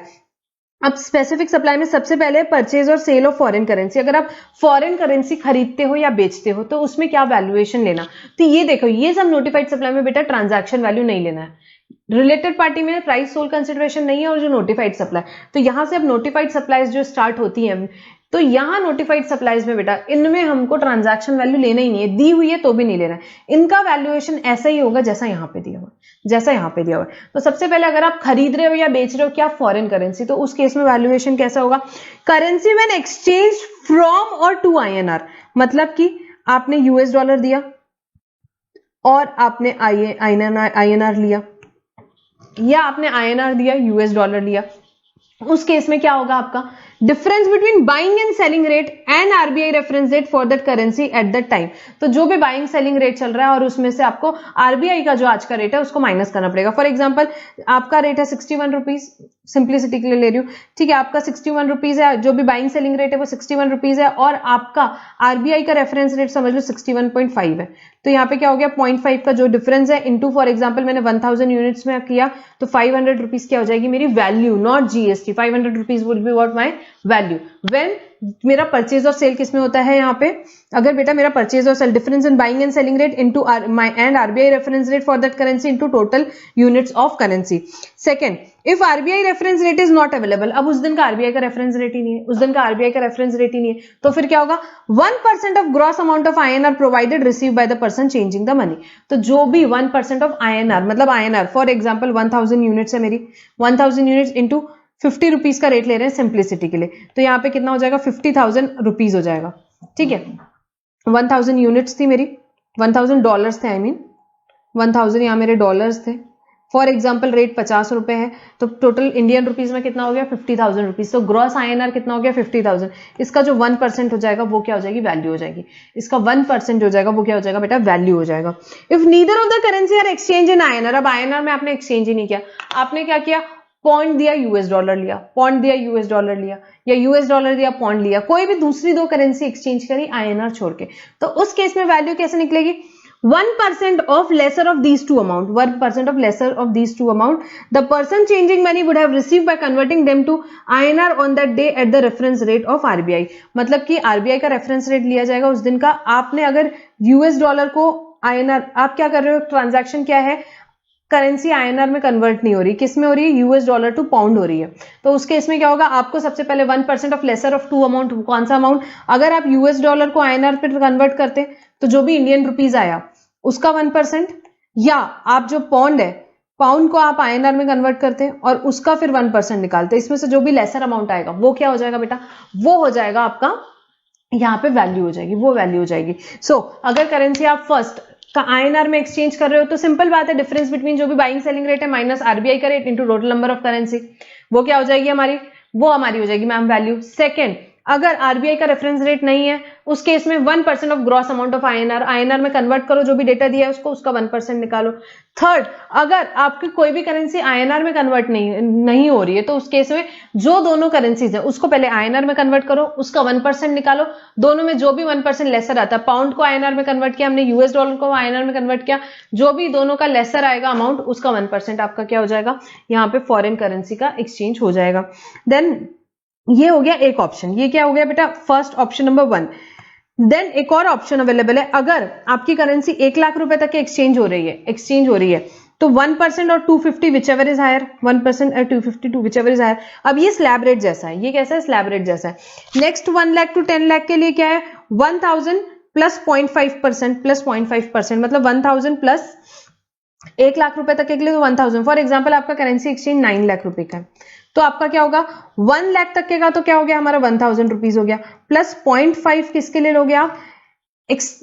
अब स्पेसिफिक सप्लाई में सबसे पहले परचेज और सेल ऑफ फॉरेन करेंसी। अगर आप फॉरेन करेंसी खरीदते हो या बेचते हो तो उसमें क्या वैल्यूएशन लेना, तो ये देखो, ये सब नोटिफाइड सप्लाई में बेटा ट्रांजैक्शन वैल्यू नहीं लेना है। रिलेटेड पार्टी में प्राइस सोल कंसिडरेशन नहीं है, और जो नोटिफाइड सप्लाई, तो यहां से अब नोटिफाइड सप्लाईज जो स्टार्ट होती है, तो यहां नोटिफाइड सप्लाईज में बेटा इनमें हमको ट्रांजैक्शन वैल्यू लेना ही नहीं है, दी हुई है तो भी नहीं लेना है, इनका वैल्यूएशन ऐसा ही होगा जैसा यहां पे दिया हुआ, जैसा यहां पे दिया हुआ। तो सबसे पहले अगर आप खरीद रहे हो या बेच रहे हो क्या फॉरेन करेंसी, तो उस केस में वैल्यूएशन कैसा होगा, करेंसी व्हेन एक्सचेंज फ्रॉम और टू आईएनआर, मतलब कि आपने यूएस डॉलर दिया और आपने आईएनआर लिया, या आपने आईएनआर दिया यूएस डॉलर लिया, उस केस में क्या होगा आपका difference between buying and selling rate and RBI reference rate for that currency at that time. तो जो भी बाइंग सेलिंग रेट चल रहा है और उसमें से आपको आरबीआई का जो आज का रेट है उसको माइनस करना पड़ेगा। फॉर एग्जांपल आपका रेट है 61 रुपीज, सिंप्लिसिटी के लिए ले रही हूँ, ठीक है, आपका 61 रुपीज है, जो भी बाइंग सेलिंग रेट है वो 61 रुपीज है, और आपका आरबीआई का रेफरेंस रेट समझ लो 61.5 है। तो यहाँ पे क्या हो गया 0.5 का जो डिफरेंस है इनटू, फॉर एग्जांपल मैंने 1000 यूनिट्स में किया तो 500 रुपीज क्या हो जाएगी मेरी value, not GST, 500 rupees would be what my value when मेरा परचेज और सेल किसमें होता है यहाँ पे, अगर बेटा मेरा परचेज और sale difference in buying and selling rate into and RBI reference rate for that currency into total units of currency. Second, if RBI reference rate is not available, अब उस दिन का आरबीआई का रेफरेंस रेट ही नहीं है, उस दिन का आरबीआई का रेफरेंस रेट ही नहीं है, तो फिर क्या होगा 1% of gross amount of INR provided receive by the person changing the money. तो जो भी 1% ऑफ आईएनआर, मतलब आईएनआर फॉर एग्जांपल 1000 यूनिट्स है मेरी, 1000 यूनिट्स इनटू 50 रुपीज का रेट ले रहे हैं सिंप्लिसिटी के लिए, तो यहाँ पे कितना हो जाएगा 50,000 रुपीज हो जाएगा, ठीक है। 1000 यूनिट्स थी मेरी, 1000 डॉलर्स थे, आई मीन 1000 यहाँ मेरे डॉलर्स थे, फॉर एग्जाम्पल रेट 50 रुपए है, तो टोटल इंडियन रुपीज में कितना हो गया 50,000 रुपीज, तो ग्रॉस आईएनआर कितना हो गया 50,000, इसका जो 1% हो जाएगा वो क्या हो जाएगी वैल्यू हो जाएगी, इसका 1% हो जाएगा वो क्या हो जाएगा बेटा वैल्यू हो जाएगा। If neither of the currency are exchange in INR, अब आईएनआर में आपने एक्सचेंज ही नहीं किया, आपने क्या किया पॉइंट दिया यूएस डॉलर लिया, पॉइंट दिया यूएस डॉलर लिया, या यूएस डॉलर दिया पॉइंट लिया, कोई भी दूसरी दो करेंसी एक्सचेंज करी आईएनआर छोड़ के, तो उस केस में वैल्यू कैसे निकलेगी 1% of lesser of these two amount, 1% of lesser of these two amount, the person changing money would have received by converting them to INR on that day at the reference rate of RBI। मतलब कि RBI का reference rate लिया जाएगा उस दिन का, आपने अगर यूएस डॉलर को INR, आप क्या कर रहे हो ट्रांजैक्शन क्या है, करेंसी आईएनआर में कन्वर्ट नहीं हो रही, किस में हो रही है यूएस डॉलर टू पाउंड हो रही है, तो उस केस में क्या होगा आपको सबसे पहले 1% of lesser of two amount, कौन सा अमाउंट, अगर आप यूएस डॉलर को आईएनआर पे कन्वर्ट करते तो जो भी इंडियन रुपीज आया उसका 1%, या आप जो पाउंड है पाउंड को आप आईएनआर में कन्वर्ट करते हैं और उसका फिर 1% निकालते, इसमें से जो भी लेसर अमाउंट आएगा वो क्या हो जाएगा बेटा, वो हो जाएगा आपका यहाँ पे वैल्यू हो जाएगी, वो वैल्यू हो जाएगी। सो अगर करेंसी आप फर्स्ट का आईएनआर में एक्सचेंज कर रहे हो तो सिंपल बात है, डिफरेंस बिटवीन जो भी बाइंग सेलिंग रेट है माइनस आरबीआई का rate into total number of currency, वो क्या हो जाएगी हमारी, वो हमारी हो जाएगी मैम वैल्यू। सेकंड, अगर आरबीआई का रेफरेंस रेट नहीं है उस केस में 1% of gross amount of INR में कन्वर्ट करो, जो भी डेटा दिया है उसको, उसका 1% निकालो। थर्ड, अगर आपकी कोई भी करेंसी आईएनआर में कन्वर्ट नहीं हो रही है तो उस केस में जो दोनों करेंसीज है उसको पहले आईएनआर में कन्वर्ट करो, उसका 1% निकालो, दोनों में जो भी 1% लेसर आता है, पाउंड को आईएनआर में कन्वर्ट किया हमने, यूएस डॉलर को आईएनआर में कन्वर्ट किया, जो भी दोनों का लेसर आएगा अमाउंट उसका 1% आपका क्या हो जाएगा, यहाँ पे फॉरेन करेंसी का एक्सचेंज हो जाएगा। देन ये हो गया एक ऑप्शन, ये क्या हो गया बेटा फर्स्ट ऑप्शन नंबर 1। देन एक और ऑप्शन अवेलेबल है, अगर आपकी करेंसी 1 लाख रुपए तक एक्सचेंज हो रही है तो 1% और 250 विचएवर इज हायर, 1% और 252 विचएवर इज हायर। अब ये स्लैब रेट जैसा है, ये कैसा है स्लैब रेट जैसा है। नेक्स्ट 1 लाख टू 10 लाख के लिए क्या है 1000 प्लस 0.5% प्लस 0.5%, मतलब 1000 प्लस 1 लाख रुपए तक के लिए तो 1000। फॉर एग्जांपल आपका करेंसी एक्सचेंज 9 लाख रुपए का है तो आपका क्या होगा 1 लाख तक के का तो क्या हो गया हमारा 1000 रुपीज हो गया, प्लस 0.5 किसके लिए लोगे आप,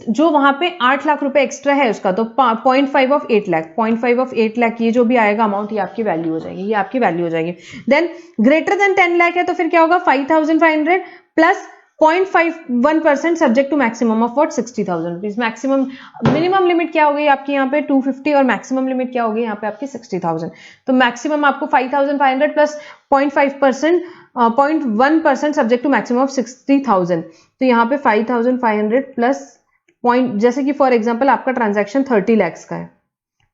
जो वहां पे 8 लाख रुपए एक्स्ट्रा है उसका, तो 0.5 ऑफ 8 लाख, 0.5 ऑफ 8 लाख ये जो भी आएगा अमाउंट ये आपकी वैल्यू हो जाएगी, ये आपकी वैल्यू हो जाएगी। देन ग्रेटर देन 10 लाख है तो फिर क्या होगा 5500 plus 0.51% subject to maximum of what 60,000 rupees. Maximum minimum limit क्या हो गई आपकी यहाँ पे 250 और मैक्सिमम लिमिट क्या हो गई यहाँ पे आपकी 60,000। तो मैक्सिमम आपको 5,500 plus 0.5% 0.1% subject to maximum of 60,000। तो यहाँ पे 5,500 प्लस पॉइंट, जैसे कि फॉर एग्जाम्पल आपका ट्रांजेक्शन 30 लैक्स का है,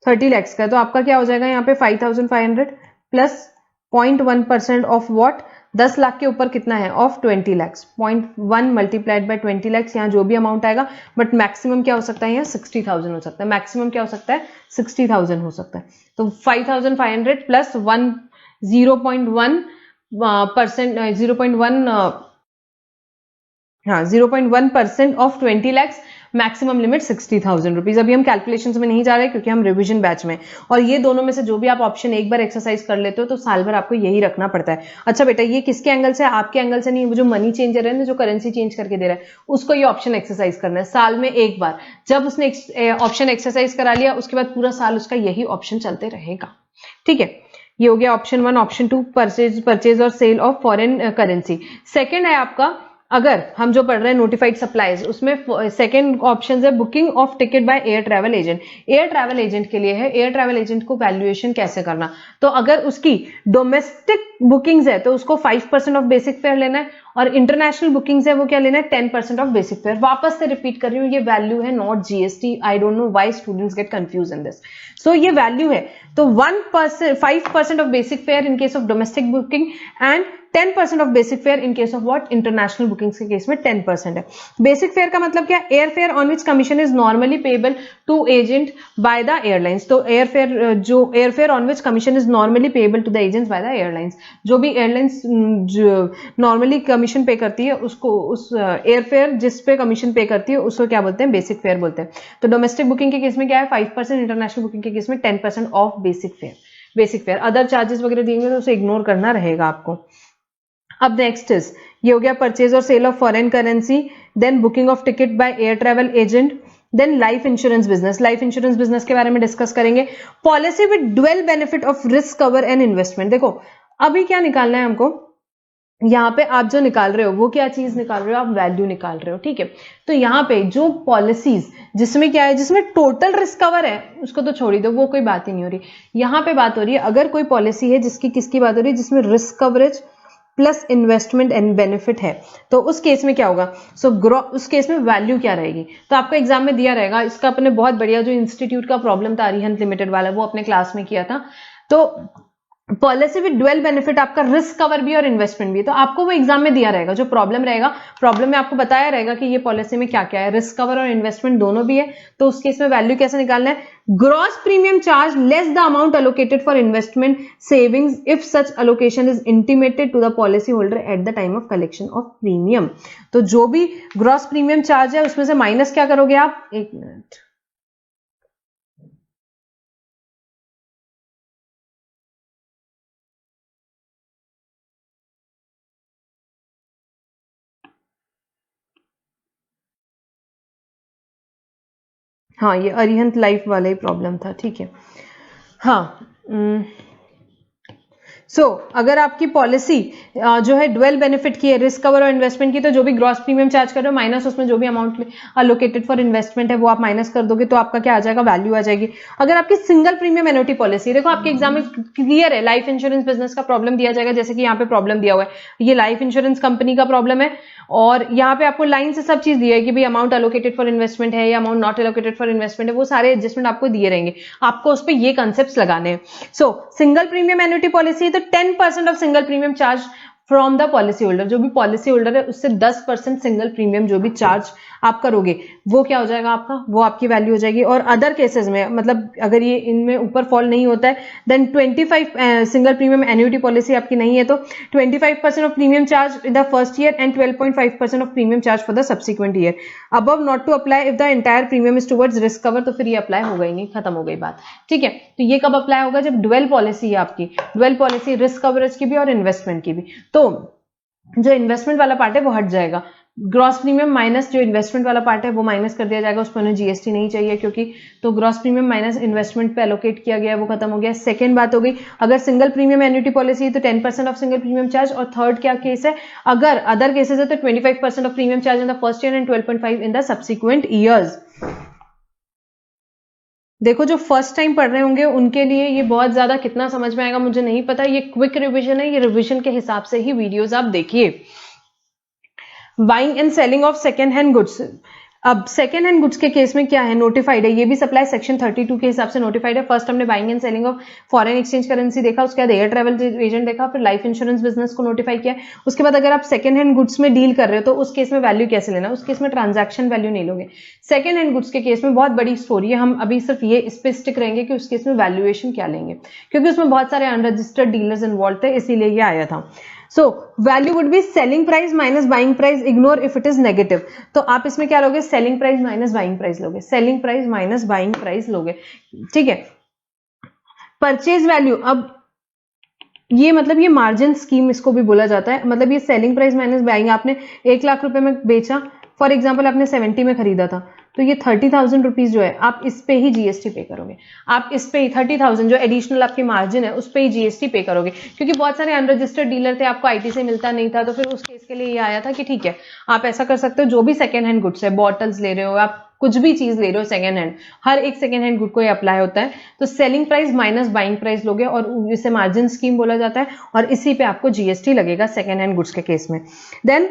30 लैक्स का है तो आपका क्या हो जाएगा यहाँ पे 5,500 प्लस 0.1% ऑफ व्हाट 10 लाख के ऊपर कितना है of 20 lakhs, 0.1 multiplied by 20 lakhs, यहाँ जो भी अमाउंट आएगा, बट मैक्सिमम क्या हो सकता है यहाँ 60,000 हो सकता है, मैक्सिमम क्या हो सकता है 60,000 हो सकता है। तो 5,500 प्लस 0.1% 0.1 हाँ 0.1% of 20 lakhs, maximum limit 60,000 rupees. अभी हम कैलकुलेशंस में नहीं जा रहे क्योंकि हम रिवीजन बैच में, और ये दोनों में से जो भी आप ऑप्शन एक बार एक्सरसाइज कर लेते हो तो साल भर आपको यही रखना पड़ता है। अच्छा बेटा, ये किसके एंगल से? आपके एंगल से नहीं, वो जो मनी चेंजर है ना, जो करेंसी चेंज करके दे रहा है, उसको ये ऑप्शन एक्सरसाइज करना है साल में एक बार। जब उसने ऑप्शन एक्सरसाइज करा लिया, उसके बाद पूरा साल उसका यही ऑप्शन चलते रहेगा। ठीक है, ये हो गया ऑप्शन 1। ऑप्शन 2 परचेज और sale of foreign currency. Second है आपका, अगर हम जो पढ़ रहे हैं नोटिफाइड सप्लाईज, उसमें सेकंड ऑप्शन है booking of ticket by air travel agent. Air travel agent के लिए है, एयर ट्रैवल एजेंट को वैल्यूएशन कैसे करना। तो अगर उसकी डोमेस्टिक बुकिंग्स है तो उसको 5% ऑफ बेसिक फेयर लेना है, और इंटरनेशनल बुकिंग्स है वो क्या लेना है? 10% ऑफ बेसिक फेयर। वापस से रिपीट कर रही हूँ, ये वैल्यू है, not GST. I don't know why students get confuse in this. So ये वैल्यू है, तो 5% of basic fare in case of domestic booking and 10% of basic fare in case of what? International bookings के case में 10% है। Basic fare का मतलब क्या? Air fare on which commission is normally payable to agent by the airlines. तो air fare on which commission is normally payable to the agents by the airlines. जो भी airlines normally commission पे करती है, उसको उस एयर फेयर जिस पे कमीशन पे करती है उसको क्या बोलते हैं? बेसिक फेयर बोलते हैं। तो डोमेस्टिक बुकिंग के केस में क्या है? 5%, इंटरनेशनल बुकिंग के केस में 10% of basic fair. Other charges वगैरह दिएंगे तो उसे इग्नोर करना रहेगा आपको। अब नेक्स्ट इज, ये हो गया परचेज और sale of foreign currency, then booking of ticket by air travel agent, then life insurance business. Life insurance business के बारे में डिस्कस करेंगे। Policy with dual benefit of risk cover and investment. देखो अभी क्या निकालना है हमको, यहाँ पे आप जो निकाल रहे हो वो क्या चीज निकाल रहे हो? आप वैल्यू निकाल रहे हो। ठीक है, तो यहाँ पे जो पॉलिसीज जिसमें क्या है, जिसमें टोटल रिस्क कवर है, उसको तो छोड़ ही दो, वो कोई बात ही नहीं हो रही। यहाँ पे बात हो रही है अगर कोई पॉलिसी है जिसकी किसकी बात हो रही है? जिसमें risk coverage plus investment and benefit है, तो उस केस में क्या होगा? उस केस में वैल्यू क्या रहेगी? तो आपको एग्जाम में दिया रहेगा। इसका अपने बहुत बढ़िया जो इंस्टीट्यूट का प्रॉब्लम था अरिहंत लिमिटेड वाला, वो अपने क्लास में किया था। तो पॉलिसी विद डुअल बेनिफिट, आपका रिस्क कवर भी और इन्वेस्टमेंट भी, तो आपको वो एग्जाम में दिया रहेगा। जो प्रॉब्लम रहेगा, प्रॉब्लम में आपको बताया रहेगा कि ये पॉलिसी में क्या क्या है, रिस्क कवर और इन्वेस्टमेंट दोनों भी है। तो उस केस में वैल्यू कैसे निकालना है? Gross premium charge less the amount allocated for investment savings if such allocation is intimated to the policy holder at the time of collection of premium. तो जो भी ग्रॉस प्रीमियम चार्ज है उसमें से माइनस क्या करोगे आप? एक मिनट, हाँ ये अरिहंत लाइफ वाला ही प्रॉब्लम था। ठीक है, हाँ अगर आपकी पॉलिसी जो है डुअल बेनिफिट की है, रिस्क कवर और इन्वेस्टमेंट की, तो जो भी ग्रॉस प्रीमियम चार्ज कर रहे हो माइनस उसमें जो भी अमाउंट अलोकेटेड फॉर इन्वेस्टमेंट है वो आप माइनस कर दोगे, तो आपका क्या आ जाएगा? वैल्यू आ जाएगी। अगर आपकी सिंगल प्रीमियम एन्युटी पॉलिसी, देखो आपके एग्जाम में क्लियर है, लाइफ इंश्योरेंस बिजनेस का प्रॉब्लम दिया जाएगा, जैसे कि यहाँ पे प्रॉब्लम दिया हुआ है, ये लाइफ इंश्योरेंस कंपनी का प्रॉब्लम है, और यहाँ पे आपको लाइन से सब चीज दी है कि भाई अमाउंट एलोकेटेड फॉर इन्वेस्टमेंट है या amount not allocated for investment है, वो सारे एडजस्टमेंट आपको दिए रहेंगे, आपको उस पर ये कंसेप्ट लगाने हैं। सो सिंगल प्रीमियम एन्युटी पॉलिसी, तो 10% of single premium charge from the policy holder. जो भी पॉलिसी होल्डर है उससे 10% सिंगल प्रीमियम जो भी चार्ज आप करोगे वो क्या हो जाएगा आपका? वो आपकी वैल्यू हो जाएगी। और अदर केसेस में, मतलब अगर ये इनमें ऊपर फॉल नहीं होता है, then 25 single premium annuity policy आपकी नहीं है तो 25% of premium charge in the first year and 12.5% of premium charge for the subsequent year. Above not to apply if the entire premium is towards risk cover, तो फिर ये apply होगा ही नहीं, खत्म हो गई बात। ठीक है, तो ये कब अप्लाई होगा? जब डुअल पॉलिसी है आपकी, डुअल पॉलिसी रिस्क कवरेज की भी और इन्वेस्टमेंट की भी। तो जो इन्वेस्टमेंट वाला पार्ट है वो हट जाएगा, ग्रॉस प्रीमियम माइनस जो इन्वेस्टमेंट वाला पार्ट है वो माइनस कर दिया जाएगा, उस पर जीएसटी नहीं चाहिए क्योंकि, तो ग्रॉस प्रीमियम माइनस इन्वेस्टमेंट पे एलोकेट किया गया है, वो खत्म हो गया। सेकंड बात हो गई, अगर सिंगल प्रीमियम एन्युटी पॉलिसी है तो 10% ऑफ सिंगल प्रीमियम चार्ज, और थर्ड क्या केस है, अगर अदर केसेस है तो 25% of premium charge in the first year and 12.5 in the subsequent years. देखो जो फर्स्ट टाइम पढ़ रहे होंगे उनके लिए ये बहुत ज्यादा कितना समझ में आएगा मुझे नहीं पता, ये क्विक रिवीजन है, ये रिवीजन के हिसाब से ही वीडियोस आप देखिए। Buying and selling of second hand goods, अब सेकेंड हैंड गुड्स के केस में क्या है? नोटिफाइड है, ये भी सप्लाई सेक्शन 32 के हिसाब से नोटिफाइड है। फर्स्ट हमने buying and selling of foreign exchange currency देखा, उसके बाद एयर ट्रैवल एजेंट देखा, फिर लाइफ इंश्योरेंस बिजनेस को नोटिफाई किया। उसके बाद अगर आप सेकेंड हैंड गुड्स में डील कर रहे हो तो उस केस में वैल्यू कैसे लेना? उस केस में ट्रांजैक्शन वैल्यू नहीं लोगे। सेकेंड हैंड गुड्स के केस में बहुत बड़ी स्टोरी है, हम अभी सिर्फ ये इस पे स्टिक रहेंगे कि उस केस में वैल्यूएशन क्या लेंगे, क्योंकि उसमें बहुत सारे अनरजिस्टर्ड डीलर्स इन्वॉल्व थे, इसीलिए ये आया था। So value would be selling price minus buying price, ignore if it is negative. तो आप इसमें क्या लोगे, selling price minus buying price लोगे, selling price minus buying price लोगे, ठीक है। परचेज वैल्यू, अब ये मतलब ये मार्जिन स्कीम इसको भी बोला जाता है, मतलब ये सेलिंग प्राइस माइनस बाइंग, आपने 1 लाख रुपए में बेचा, फॉर एग्जाम्पल आपने 70 में खरीदा था, तो ये 30,000 रुपीज जो है आप इस पे ही जीएसटी पे करोगे, आप इस पे ही 30,000 जो एडिशनल आपकी मार्जिन है उस पे ही जीएसटी पे करोगे, क्योंकि बहुत सारे अनरजिस्टर्ड डीलर थे, आपको आईटी से मिलता नहीं था, तो फिर उस केस के लिए ये आया था कि ठीक है आप ऐसा कर सकते हो, जो भी सेकेंड हैंड गुड्स है, बॉटल्स ले रहे हो आप, कुछ भी चीज ले रहे हो सेकेंड हैंड, हर एक सेकेंड हैंड गुड को ये अप्लाई होता है, तो selling price minus buying price लोगे और इसे मार्जिन स्कीम बोला जाता है, और इसी पे आपको जीएसटी लगेगा सेकेंड हैंड गुड्स के केस में। Then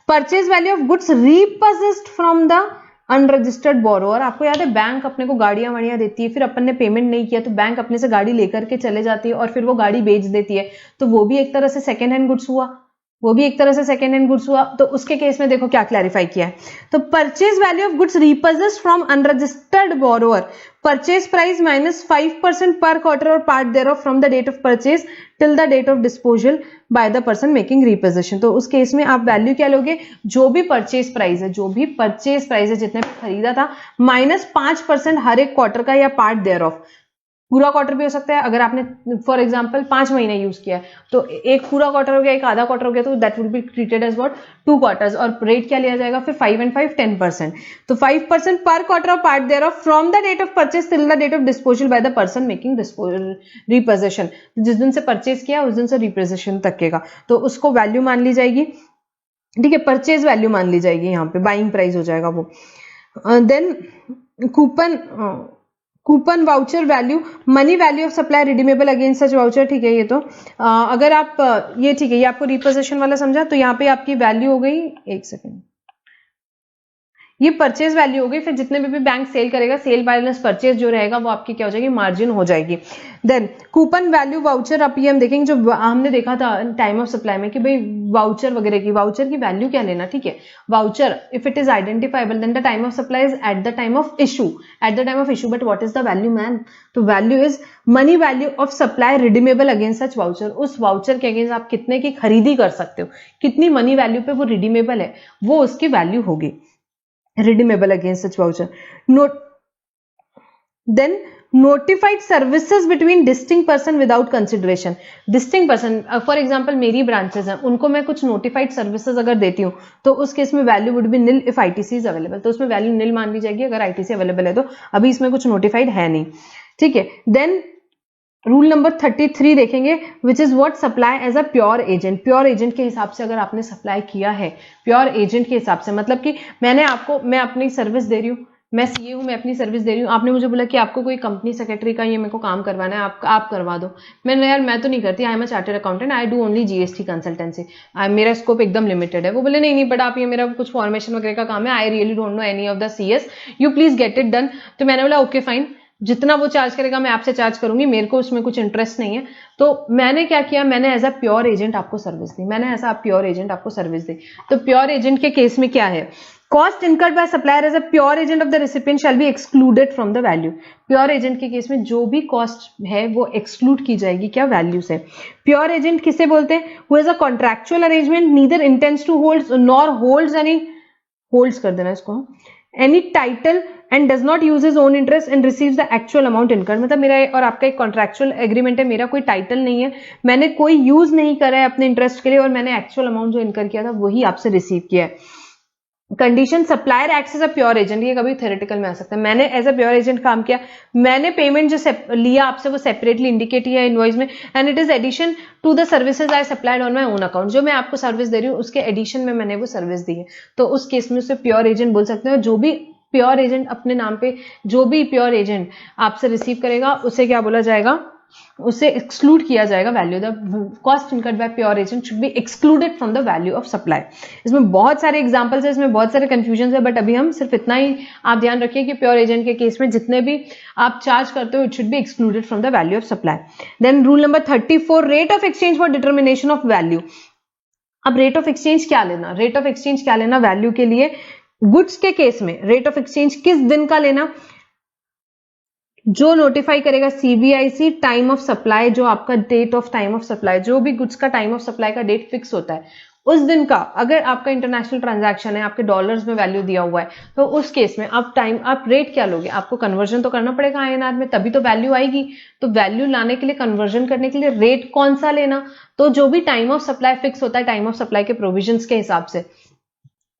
purchase value of goods repossessed from the unregistered borrower, आपको याद है बैंक अपने को गाड़ियां वाड़ियां देती है, फिर अपन ने पेमेंट नहीं किया तो बैंक अपने से गाड़ी लेकर के चले जाती है और फिर वो गाड़ी बेच देती है, तो वो भी एक तरह से सेकेंड हैंड गुड्स हुआ, वो भी एक तरह से सेकेंड हैंड गुड्स हुआ। तो उसके केस में देखो क्या क्लैरिफाई किया है, तो purchase value of goods repossessed from unregistered borrower, purchase price minus 5% per quarter or part thereof from the date of purchase till the date of disposal by the person making repossession. तो उस case में आप value क्या लोगे, जो भी purchase price है, जो भी परचेज प्राइस है जितने पे खरीदा था, माइनस 5% हर एक क्वार्टर का या पार्ट देयरऑफ, पूरा क्वार्टर भी हो सकता है, अगर आपने फॉर एग्जांपल 5 महीने यूज किया है तो एक पूरा क्वार्टर हो गया, एक आधा क्वार्टर हो गया, तो that will be treated as what 2 quarters, और रेट क्या लिया जाएगा फिर 5 and 5 10%, तो 5% per quarter of part thereof from the date of purchase till the date of disposal by the person making repossession, जिस दिन से परचेज किया उस दिन से रिपोजिशन तक के का, तो उसको वैल्यू मान ली जाएगी, ठीक है, परचेज वैल्यू मान ली जाएगी, यहाँ पे बाइंग प्राइस हो जाएगा वो। Then coupon voucher value, money value of supply redeemable against such voucher, ठीक है, ये तो अगर आप ये ठीक है, ये आपको रिपोजिशन वाला समझा, तो यहाँ पे आपकी वैल्यू हो गई, एक सेकेंड, ये परचेज वैल्यू हो गई, फिर जितने भी बैंक सेल करेगा, सेल बैलेंस परचेज जो रहेगा वो आपकी क्या हो जाएगी, मार्जिन हो जाएगी। देन कूपन वैल्यू वाउचर, आप ये हम देखेंगे, जो हमने देखा था टाइम ऑफ सप्लाई में कि भाई वाउचर वगैरह की, वाउचर की वैल्यू क्या लेना, ठीक है, voucher if it is identifiable then the time of supply is at the time of issue, at the time of issue, but what is the value man, तो value is money value of supply redeemable against such voucher, उस voucher के against आप कितने की खरीदी कर सकते हो, कितनी मनी वैल्यू पे वो रिडीमेबल है, वो उसकी वैल्यू होगी, redeemable against such voucher. Then notified services between distinct person without consideration, distinct person, for example मेरी ब्रांचेस हैं, उनको मैं कुछ notified services अगर देती हूँ तो उस केस में value would B nil if ITC is available, तो उसमें वैल्यू निल मान ली जाएगी अगर आईटीसी अवेलेबल है, तो अभी इसमें कुछ नोटिफाइड है नहीं, ठीक है। देन रूल नंबर 33 देखेंगे, which is what supply as a pure agent, pure agent के हिसाब से अगर आपने सप्लाई किया है, प्योर एजेंट के हिसाब से मतलब कि मैं अपनी सर्विस दे रही हूँ, मैं सीए हूँ, मैं अपनी सर्विस दे रही हूँ, आपने मुझे बोला कि आपको कोई कंपनी सेक्रेटरी का ये मेरे को काम करवाना है, आप करवा दो, मैंने यार मैं तो नहीं करती, I am a chartered accountant, I do only GST consultancy, मेरा स्कोप एकदम लिमिटेड है, वो बोले नहीं बट आप ये मेरा कुछ फॉर्मेशन वगैरह का काम है, I really don't know any of the CS, you please get it done, तो मैंने बोला ओके फाइन, जितना वो चार्ज करेगा मैं आपसे चार्ज करूंगी, मेरे को उसमें कुछ इंटरेस्ट नहीं है, तो मैंने क्या किया, मैंने एज अ प्योर एजेंट आपको सर्विस दी, मैंने एज अ प्योर एजेंट आपको सर्विस दी। तो प्योर एजेंट के केस में क्या है, cost incurred by supplier as a pure agent of the recipient shall be excluded from the value, pure agent के केस में जो भी कॉस्ट है वो एक्सक्लूड की जाएगी क्या, वैल्यू से। प्योर एजेंट किसे बोलते हैं, who has a contractual arrangement neither intends to hold nor holds any, holds कर देना इसको, any title and does not use his own interest and receives the actual amount incurred, मतलब मेरा और आपका एक कॉन्ट्रैक्चुअल एग्रीमेंट है, मेरा कोई टाइटल नहीं है, मैंने कोई यूज नहीं करा है अपने इंटरेस्ट के लिए और मैंने एक्चुअल अमाउंट जो इनकर किया था वही आपसे रिसीव किया है। Condition, supplier acts as a pure agent, ये कभी थ्योरेटिकल में आ सकता है, मैंने एज अ प्योर एजेंट काम किया, मैंने पेमेंट जो लिया आपसे वो सेपरेटली इंडिकेट किया इनवॉइस में, and it is addition to the services I supplied on my own account, जो मैं आपको सर्विस दे रही हूँ उसके एडिशन में मैंने वो सर्विस दी है, तो उस केस में उसे प्योर एजेंट बोल सकते हैं। जो भी प्योर एजेंट अपने नाम पे, जो भी प्योर एजेंट आपसे रिसीव करेगा उसे क्या बोला जाएगा, उसे एक्सक्लूड किया जाएगा value, the cost incurred bye pure agent should be excluded from the value of supply. इसमें बहुत सारे एग्जांपल्स है, इसमें बहुत सारे कंफ्यूजन है, बट अभी हम सिर्फ इतना ही आप ध्यान रखिए कि प्योर एजेंट के केस में जितने भी आप चार्ज करते हो it should be excluded from the value of supply. Then rule number 34, rate of exchange for determination of value. अब रेट ऑफ एक्सचेंज क्या लेना, रेट ऑफ एक्सचेंज क्या लेना वैल्यू के लिए, गुड्स के केस में रेट ऑफ एक्सचेंज किस दिन का लेना, जो नोटिफाई करेगा सीबीआईसी टाइम ऑफ सप्लाई, जो आपका date of time of supply, जो भी गुड्स का टाइम ऑफ सप्लाई का डेट फिक्स होता है उस दिन का, अगर आपका इंटरनेशनल ट्रांजैक्शन है, आपके डॉलर्स में वैल्यू दिया हुआ है, तो उस केस में आप रेट क्या लोगे? आपको कन्वर्जन तो करना पड़ेगा आईएनआर में, तभी तो वैल्यू आएगी। तो वैल्यू लाने के लिए, कन्वर्जन करने के लिए रेट कौन सा लेना? तो जो भी टाइम ऑफ सप्लाई फिक्स होता है टाइम ऑफ सप्लाई के प्रोविजंस के हिसाब से,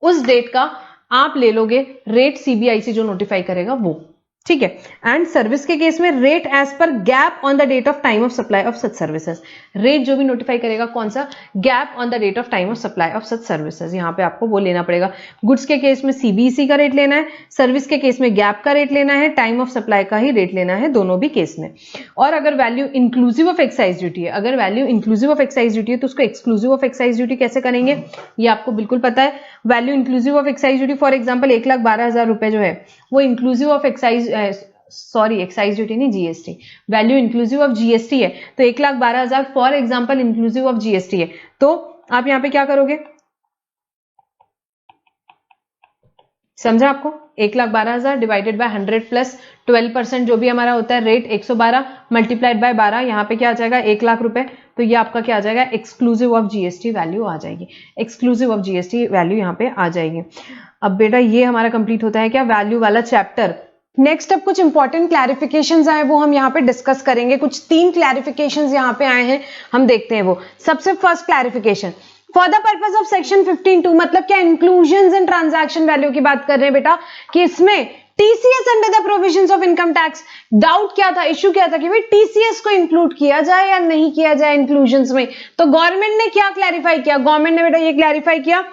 उस डेट का आप ले लोगे रेट, सीबीआईसी जो नोटिफाई करेगा वो, ठीक है। एंड सर्विस के केस में rate as per GAAP on the date of time of supply of such services, rate जो भी नोटिफाई करेगा कौन सा? GAAP on the date of time of supply of such services, यहां पे आपको वो लेना पड़ेगा। गुड्स के केस में सीबीसी का रेट लेना है, सर्विस के केस में गैप का रेट लेना है, टाइम ऑफ सप्लाई का ही रेट लेना है, दोनों भी केस में। और अगर value inclusive of excise duty है, अगर value inclusive of excise duty है तो उसको एक्सक्लूसिव ऑफ एक्साइज ड्यूटी कैसे करेंगे ये आपको बिल्कुल पता है। Value inclusive of excise duty, for example 1,12,000 रुपए जो है वो इंक्लूसिव ऑफ एक्साइज ड्यूटी नहीं, GST, value inclusive of GST है, तो 1,12,000 for example inclusive of GST है, तो आप यहां पे क्या करोगे? समझा आपको? 1,12,000 डिवाइडेड बाय 100 प्लस 12% जो भी हमारा होता है रेट 112 मल्टीप्लाइड बाय 12, यहां पे क्या आ जाएगा? 1,00,000 रुपए, तो ये आपका क्या आ जाएगा? एक्सक्लूसिव ऑफ जीएसटी वैल्यू आ जाएगी, एक्सक्लूसिव ऑफ जीएसटी वैल्यू यहां पे आ जाएगी। अब बेटा ये हमारा कंप्लीट होता है क्या वैल्यू वाला चैप्टर। नेक्स्ट अब कुछ इंपॉर्टेंट क्लैरिफिकेशंस आए वो हम यहाँ पे डिस्कस करेंगे। कुछ 3 क्लैरिफिकेशंस यहाँ पे आए हैं, हम देखते हैं वो। सबसे first clarification, for the purpose of section 15(2), मतलब क्या इंक्लूजन इन ट्रांजैक्शन वैल्यू की बात कर रहे हैं बेटा, कि इसमें TCS under the provisions of income tax. Doubt क्या था, इशू क्या था कि भाई टीसीएस को इंक्लूड किया जाए या नहीं किया जाए इंक्लूजन्स में। तो गवर्नमेंट ने क्या क्लैरिफाई किया? गवर्नमेंट ने बेटा ये क्लैरिफाई किया,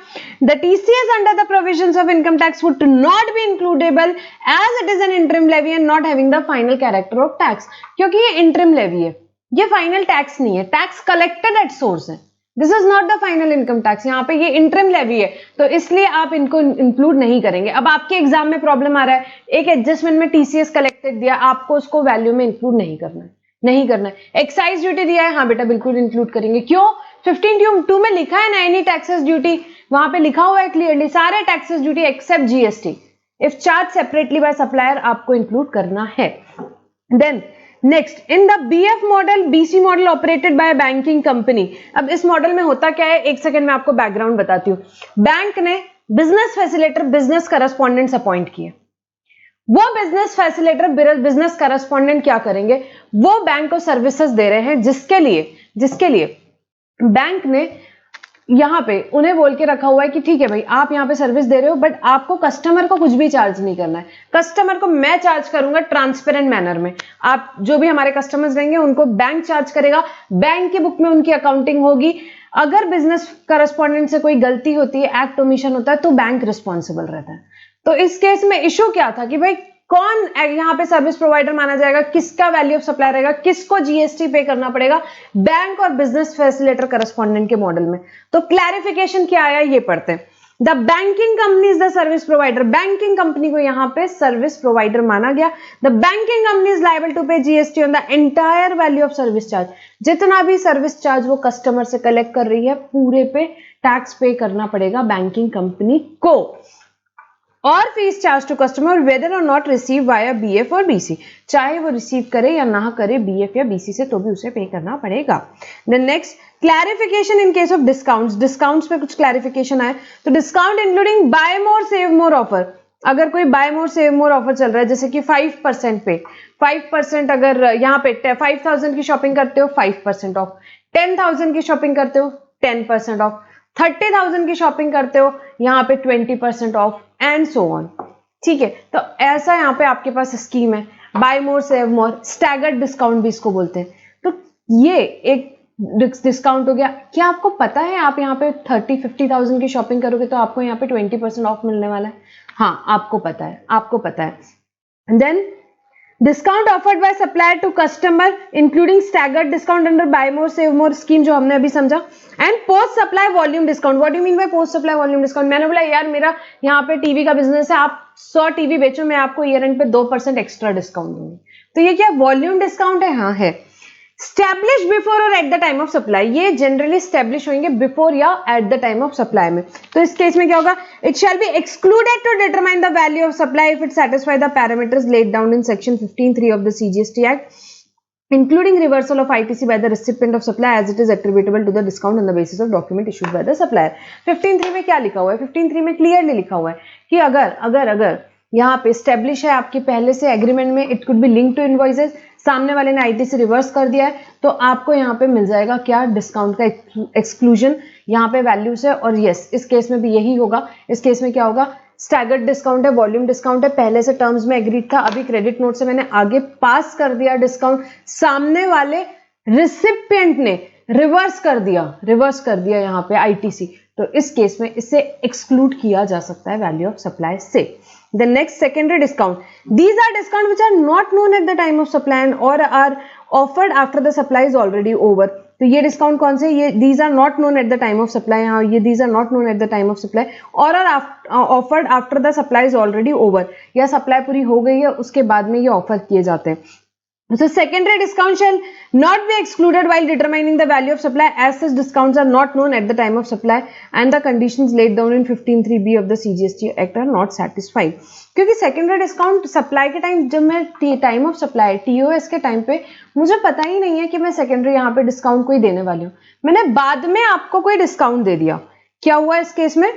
the TCS under the provisions of income tax would not be includable as it is an interim levy and not having the final character of tax. क्योंकि ये इंटरिम लेवी है, ये final tax नहीं है, tax collected at source है, this is not the final income tax. यहाँ पे ये इंटरिम लेवी है, तो इसलिए आप इनको इंक्लूड नहीं करेंगे। अब आपके एग्जाम में प्रॉब्लम आ रहा है, एक एडजस्टमेंट में टीसीएस कलेक्टेड दिया, आपको उसको वैल्यू में इंक्लूड नहीं करना है, नहीं करना है। एक्साइज ड्यूटी दिया है, हाँ बेटा बिल्कुल इंक्लूड करेंगे। क्यों? 15(2) में लिखा है ना, एनी टैक्सेस ड्यूटी, वहां पे लिखा हुआ है क्लियरली, सारे taxes duty except GST if charge separately by supplier आपको इंक्लूड करना है। Then next, in the BF model, BC model operated by banking company. अब इस मॉडल में होता क्या है, एक सेकंड में आपको बैकग्राउंड बताती हूँ। बैंक ने business facilitator, business correspondents appoint किए। वो बिजनेस फैसिलिटेटर, बिजनेस करस्पॉन्डेंट क्या करेंगे? वो बैंक को सर्विसेज दे रहे हैं, जिसके लिए बैंक ने यहां पे उन्हें बोल के रखा हुआ है कि ठीक है भाई आप यहां पे सर्विस दे रहे हो, बट आपको कस्टमर को कुछ भी चार्ज नहीं करना है। कस्टमर को मैं चार्ज करूंगा ट्रांसपेरेंट मैनर में। आप जो भी हमारे कस्टमर्स रहेंगे उनको बैंक चार्ज करेगा, बैंक की बुक में उनकी अकाउंटिंग होगी। अगर बिजनेस करस्पॉन्डेंट से कोई गलती होती है, एक्ट ओमिशन होता है, तो बैंक रिस्पॉन्सिबल रहता है। तो इस केस में इशू क्या था कि भाई कौन यहां पे सर्विस प्रोवाइडर माना जाएगा, किसका वैल्यू ऑफ सप्लाई रहेगा, किसको जीएसटी पे करना पड़ेगा? बैंक और बिजनेस फैसिलिटेटर करस्पॉन्डेंट के मॉडल में। तो क्लैरिफिकेशन क्या आया ये पढ़ते हैं। The banking company is the service provider, banking company को यहां पे सर्विस प्रोवाइडर माना गया। The banking company is liable to pay GST on the entire value of service charge. जितना भी सर्विस चार्ज वो कस्टमर से कलेक्ट कर रही है, पूरे पे टैक्स पे करना पड़ेगा बैंकिंग कंपनी को। और fees charge to customer whether or not receive via BF or BC, चाहे वो रिसीव करे या ना करे बीएफ या बीसी से, तो भी उसे पे करना पड़ेगा। Then next, clarification in case of discounts. Discounts पे कुछ क्लैरिफिकेशन आए, तो discount including buy more save more offer. अगर कोई buy more save more offer चल रहा है, जैसे कि 5% पे 5%, अगर यहाँ पे 5,000 की शॉपिंग करते हो 5% ऑफ, 10,000 की शॉपिंग करते हो 10% ऑफ, 30,000 की शॉपिंग करते हो यहाँ पे 20% ऑफ, एंड सो ऑन। ठीक है, तो ऐसा यहाँ पे आपके पास स्कीम है, बाय मोर सेव मोर, स्टैगर्ड डिस्काउंट भी इसको बोलते हैं। तो ये एक डिस्काउंट हो गया। क्या आपको पता है आप यहाँ पे 30-50,000 की शॉपिंग करोगे तो आपको यहाँ पे 20% ऑफ मिलने वाला है? हाँ आपको पता है, आपको पता है। Then discount offered by supplier to customer including staggered discount under buy more save more scheme, जो हमने अभी समझा। And post supply volume discount. What do you mean by post supply volume discount? मैंने बोला यार मेरा यहाँ पे टीवी का बिजनेस है, आप 100 टीवी बेचो, मैं आपको ईयर एंड पे 2% एक्स्ट्रा डिस्काउंट दूंगी। तो ये क्या वॉल्यूम डिस्काउंट है? हाँ है। स्टैब्लिश बिफोर और at the time of supply, ये जनरली स्टैब्लिश होंगे बिफोर या at the time of supply में। तो इस केस में क्या होगा, it shall be excluded to determine the value of supply if it satisfy the parameters laid down in section 15(3) of the CGST act, including reversal of ITC by the recipient of supply as it is attributable to the discount on the basis of document issued by the supplier। 15(3) में क्या लिखा हुआ है, 15(3) में clearly लिखा हुआ है कि अगर यहाँ पे स्टेब्लिश है आपके पहले से एग्रीमेंट में, it could be link to invoices, सामने वाले ने आईटीसी रिवर्स कर दिया है, तो आपको यहाँ पे मिल जाएगा क्या, डिस्काउंट का एक्सक्लूजन यहाँ पे वैल्यू से। और यस, इस केस में भी यही होगा। इस केस में क्या होगा, स्टैगर्ड डिस्काउंट है, वॉल्यूम डिस्काउंट है, पहले से टर्म्स में एग्रीड था, अभी क्रेडिट नोट से मैंने आगे पास कर दिया डिस्काउंट, सामने वाले रिसिपिएंट ने रिवर्स कर दिया यहाँ पे आईटीसी, तो इस केस में इससे एक्सक्लूड किया जा सकता है वैल्यू ऑफ सप्लाई से। The next secondary discount. These are discounts which are not known at the time of supply and or are offered after the supply is already over. तो ये discount कौन से, ये these are not known at the time of supply, हाँ ये these are not known at the time of supply or are offered after the supply is already over, या supply पूरी हो गई है उसके बाद में ये ऑफर किए जाते हैं। So secondary discount shall not be excluded while determining the value of supply as such discounts are not known at the time of supply and the conditions laid down in 15(3)(b of the CGST Act are not satisfied। क्योंकि secondary discount supply के time, जब मैं time of supply TOS के time पे मुझे पता ही नहीं है कि मैं सेकेंडरी यहाँ पे डिस्काउंट कोई देने वाली हूँ, मैंने बाद में आपको कोई डिस्काउंट दे दिया, क्या हुआ इस केस में,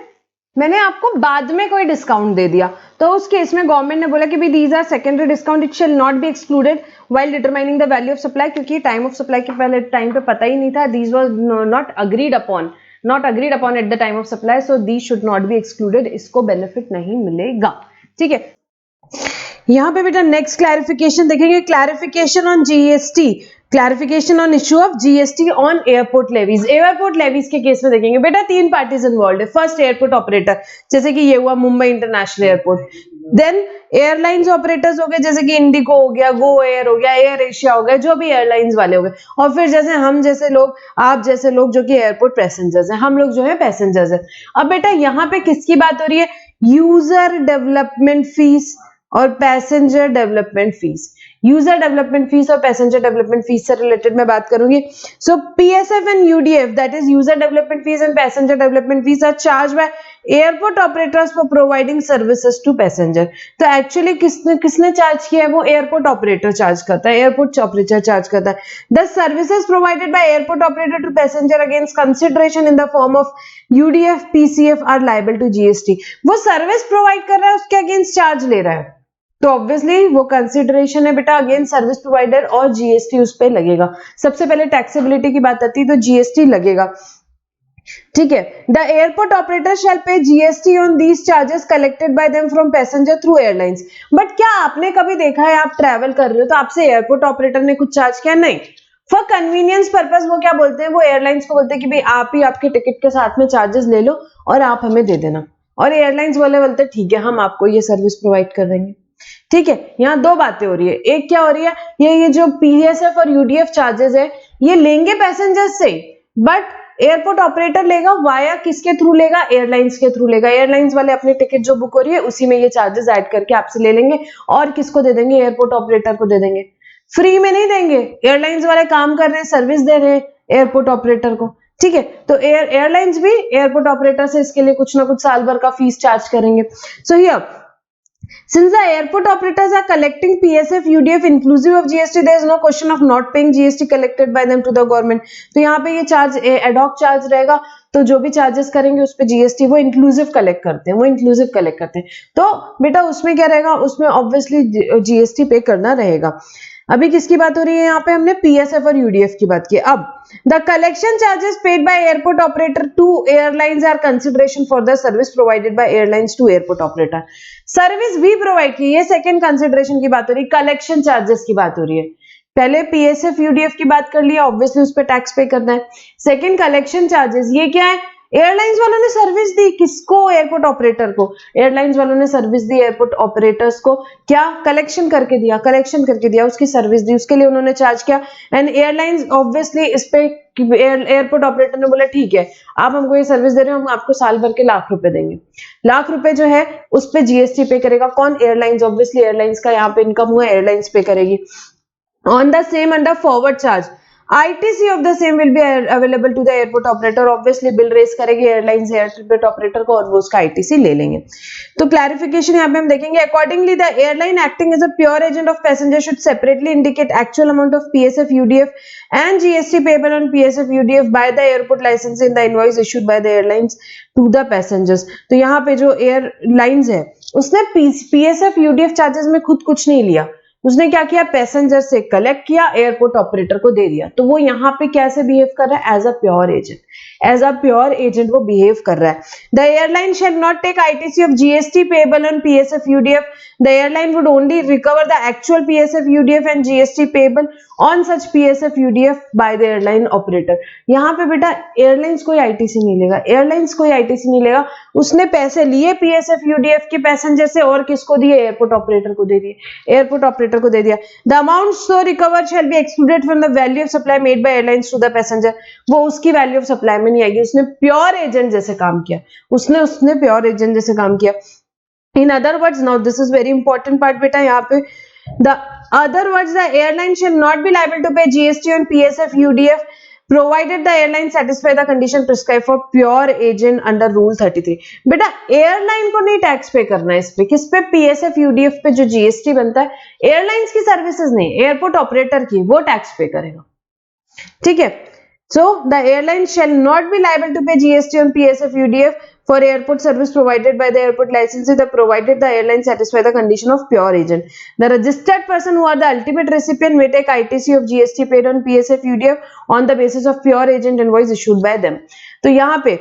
मैंने आपको बाद में कोई डिस्काउंट दे दिया, तो उस केस में गवर्नमेंट ने बोला कि भाई these are secondary discount, it shall not be excluded while determining the value of supply, क्योंकि टाइम ऑफ सप्लाई के पहले टाइम पे पता ही नहीं था, these was not agreed upon at the time of supply, so these should not be excluded, इसको benefit नहीं मिलेगा। ठीक है, यहाँ पे बेटा नेक्स्ट क्लैरिफिकेशन देखेंगे, clarification on GST, clarification on issue of GST on airport levies. Airport levies के केस में देखेंगे बेटा 3 पार्टीज इन्वॉल्व है। फर्स्ट एयरपोर्ट ऑपरेटर, जैसे कि ये हुआ Mumbai international airport, then airlines operators हो गए, जैसे कि इंडिगो हो गया, गो एयर हो गया, एयर एशिया हो गया, जो भी एयरलाइंस वाले हो गए, और फिर जैसे हम जैसे लोग, आप जैसे लोग जो कि एयरपोर्ट पैसेंजर्स हैं, हम लोग जो है पैसेंजर्स हैं। अब बेटा यहाँ पे किसकी बात हो रही है, यूजर डेवलपमेंट फीस और passenger development fees. User development fees और पैसेंजर डेवलपमेंट फीस से रिलेटेड मैं बात करूंगी। So PSF and UDF, that is user development fees and passenger development fees, are charge by airport operators for providing services to passenger. तो actually किसने charge किया है, वो एयरपोर्ट ऑपरेटर चार्ज करता है, एयरपोर्ट ऑपरेटर चार्ज करता है। The services provided by airport operator to passenger against consideration in the form of UDF PCF are liable to GST. वो सर्विस प्रोवाइड कर रहा है, उसके अगेंस्ट चार्ज ले रहा है, तो ऑब्वियसली वो कंसिडरेशन है बेटा अगेंस्ट सर्विस प्रोवाइडर, और जीएसटी उस पे लगेगा। सबसे पहले टैक्सेबिलिटी की बात आती है तो जीएसटी लगेगा। ठीक है, द एयरपोर्ट ऑपरेटर शैल पे GST on these charges collected by them from passenger through airlines. But क्या आपने कभी देखा है, आप ट्रैवल कर रहे हो तो आपसे एयरपोर्ट ऑपरेटर ने कुछ चार्ज किया? नहीं। फॉर कन्वीनियंस पर्पस वो क्या बोलते हैं, वो एयरलाइंस को बोलते हैं कि भाई आप ही आपके टिकट के साथ में चार्जेस ले लो और आप हमें दे देना, और एयरलाइंस वाले बोलते हैं ठीक है हम आपको ये सर्विस प्रोवाइड कर देंगे। ठीक है, यहाँ दो बातें हो रही है, एक क्या हो रही है, ये जो पीएसएफ और यूडीएफ चार्जेस है ये लेंगे पैसेंजर्स से, बट एयरपोर्ट ऑपरेटर लेगा वाया किसके थ्रू लेगा, एयरलाइंस के थ्रू लेगा। एयरलाइंस वाले अपनी टिकट जो बुक हो रही है उसी में ये चार्जेस ऐड करके आपसे ले लेंगे, और किसको दे देंगे, एयरपोर्ट ऑपरेटर को दे देंगे। फ्री में नहीं देंगे, एयरलाइंस वाले काम कर रहे हैं, सर्विस दे रहे हैं एयरपोर्ट ऑपरेटर को। ठीक है, तो एयरलाइंस भी एयरपोर्ट ऑपरेटर से इसके लिए कुछ ना कुछ साल भर का फीस चार्ज करेंगे। So here since the airport operators are collecting PSF, UDF inclusive of GST, there is no question of not paying GST collected by them to the government। तो यहाँ पे ये चार्ज एडॉक चार्ज रहेगा, तो जो भी charges करेंगे उस पे जीएसटी वो इंक्लूसिव कलेक्ट करते हैं, तो बेटा उसमें क्या रहेगा, उसमें ऑब्वियसली जीएसटी पे करना रहेगा। अभी किसकी बात हो रही है, यहाँ पे हमने पीएसएफ और यूडीएफ की बात की। अब the collection charges paid by airport operator to airlines are consideration for the service provided by airlines to airport operator. Service भी प्रोवाइड की, ये सेकंड कंसिडरेशन की बात हो रही है, कलेक्शन चार्जेस की बात हो रही है। पहले पीएसएफ यूडीएफ की बात कर लिया, ऑब्वियसली उस पर टैक्स पे करना है। सेकंड कलेक्शन चार्जेस, ये क्या है, एयरलाइंस वालों ने सर्विस दी किसको, एयरपोर्ट ऑपरेटर को। एयरलाइंस वालों ने सर्विस दी एयरपोर्ट ऑपरेटर्स को, क्या, कलेक्शन करके दिया, उसकी सर्विस दी, उसके लिए उन्होंने चार्ज किया, एंड एयरलाइंस ऑब्वियसली इस पे एयरपोर्ट ऑपरेटर ने बोला ठीक है आप हमको ये सर्विस दे रहे हो, हम आपको साल भर के लाख रुपए देंगे। लाख रुपए जो है उस पे जीएसटी पे करेगा कौन, एयरलाइंस। ऑब्वियसली एयरलाइंस का यहाँ पे इनकम हुआ, एयरलाइंस पे करेगी। On the same under forward charge, ITC of the same will be available to the airport operator, obviously bill raise करेगी एयरलाइंस एयरपोर्ट ऑपरेटर को और वो उसका ITC ले लेंगे। तो क्लैरिफिकेशन यहाँ पे हम देखेंगे, accordingly the airline acting as a pure agent of passenger should separately indicate actual amount of PSF UDF and GST payable on PSF UDF by the airport license in the invoice issued by the airlines to the passengers। तो यहाँ पे जो airlines है उसने PSF UDF charges में खुद कुछ नहीं लिया, उसने क्या किया, पैसेंजर से कलेक्ट किया, एयरपोर्ट ऑपरेटर को दे दिया। तो वो यहाँ पे कैसे बिहेव कर रहा है, as a pure agent, as a pure agent वो बिहेव कर रहा है। The airline shall not take ITC of GST payable on PSF UDF, the airline would only recover the actual PSF UDF and GST payable on such PSF UDF by the airline operator. यहाँ पे बेटा airlines कोई ITC नहीं लेगा, airlines कोई ITC नहीं लेगा, उसने पैसे लिए PSF UDF के पैसेंजर से और किसको दिए, एयरपोर्ट ऑपरेटर को दे दिए, एयरपोर्ट ऑपरेटर को दे दिया। The amount so recover shall be excluded from the value of supply made by airlines to the passenger, वो उसकी वैल्यू ऑफ सप्लाई में नहीं आएगी, उसने प्योर एजेंट जैसे काम किया, उसने प्योर एजेंट जैसे काम किया। In other words, now this is very important part बेटा, यहाँ पे the other words, the airline shall not be liable to pay GST on PSF UDF provided the airline satisfy the condition prescribed for pure agent under rule 33। बेटा airline को नहीं tax पे करना है, इस पे किस पे, PSF UDF पे जो GST बनता है, एयरलाइंस की सर्विसेज नहीं, एयरपोर्ट ऑपरेटर की, वो टैक्स पे करेगा, ठीक है। So the airline shall not be liable to pay GST on PSF UDF for airport service provided by the airport licensee, provided the airline satisfy the condition of pure agent। The registered person who are the ultimate recipient may take ITC of GST paid on PSF UDF on the basis of pure agent invoice issued by them। तो यहाँ पे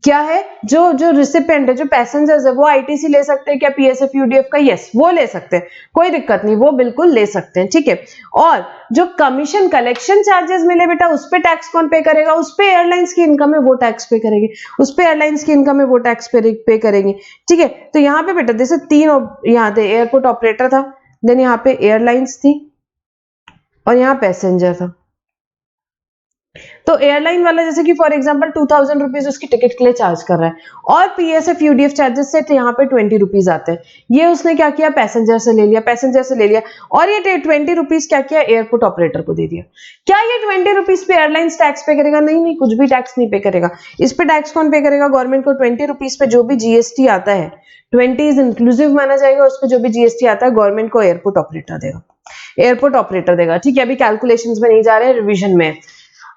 क्या है, जो recipient है, जो passengers है, वो ITC ले सकते हैं क्या PSF UDF का, यस वो ले सकते हैं, कोई दिक्कत नहीं, वो बिल्कुल ले सकते हैं, ठीक है। और जो कमीशन कलेक्शन चार्जेस मिले बेटा, उस पे टैक्स कौन पे करेगा, उस पे एयरलाइंस की इनकम है वो टैक्स पे करेगी, उस पे एयरलाइंस की इनकम है वो टैक्स पे करेंगे, ठीक है। तो यहाँ पे बेटा जैसे तीन यहाँ थे, एयरपोर्ट ऑपरेटर था, देन यहाँ पे एयरलाइंस थी और यहाँ पैसेंजर था। तो एयरलाइन वाला जैसे कि फॉर एग्जांपल 2000 रुपीज उसकी टिकट के लिए चार्ज कर रहा है और PSF UDF चार्जेस से यहाँ पे 20 रुपीज आते हैं, ये उसने क्या किया, पैसेंजर से ले लिया और ये 20 रुपीज क्या किया, एयरपोर्ट ऑपरेटर को दे दिया। क्या ये 20 रुपीज पे एयरलाइंस टैक्स पे करेगा, नहीं, कुछ भी टैक्स नहीं पे करेगा। इस पे टैक्स कौन पे करेगा, गवर्नमेंट को 20 रुपीज पे जो भी GST आता है, 20 इज इंक्लूसिव माना जाएगा, उस पर जो भी GST आता है गवर्नमेंट को एयरपोर्ट ऑपरेटर देगा, ठीक है। अभी कैलकुलेशंस में नहीं जा रहे हैं, रिविजन में।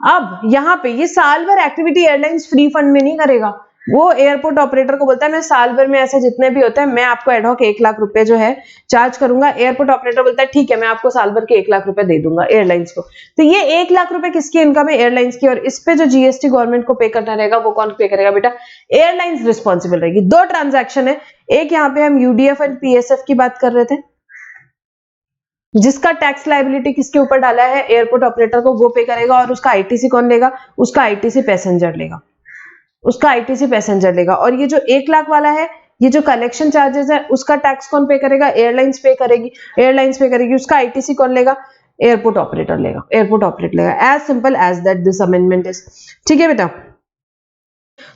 अब यहाँ पे ये साल भर एक्टिविटी एयरलाइंस फ्री फंड में नहीं करेगा, वो एयरपोर्ट ऑपरेटर को बोलता है मैं साल भर में ऐसे जितने भी होते हैं मैं आपको एडहॉक 1 लाख रुपए जो है चार्ज करूंगा। एयरपोर्ट ऑपरेटर बोलता है ठीक है मैं आपको साल भर के 1 लाख रुपए दे दूंगा एयरलाइंस को। तो ये 1 लाख रुपए किसकी इनकम है, एयरलाइंस की, और इस पे जो GST गवर्नमेंट को पे करना रहेगा वो कौन पे करेगा बेटा, एयरलाइंस रिस्पॉन्सिबल रहेगी। 2 ट्रांजैक्शन है, एक यहाँ पे हम UDF एंड PSF की बात कर रहे थे, जिसका टैक्स लायबिलिटी किसके ऊपर डाला है, एयरपोर्ट ऑपरेटर को, वो पे करेगा, और उसका ITC कौन लेगा, उसका ITC पैसेंजर लेगा। और ये जो 1 लाख वाला है, ये जो कलेक्शन चार्जेस है, उसका टैक्स कौन पे करेगा, एयरलाइंस पे करेगी, उसका ITC कौन लेगा, एयरपोर्ट ऑपरेटर लेगा। As simple as that this amendment is, ठीक है बेटा।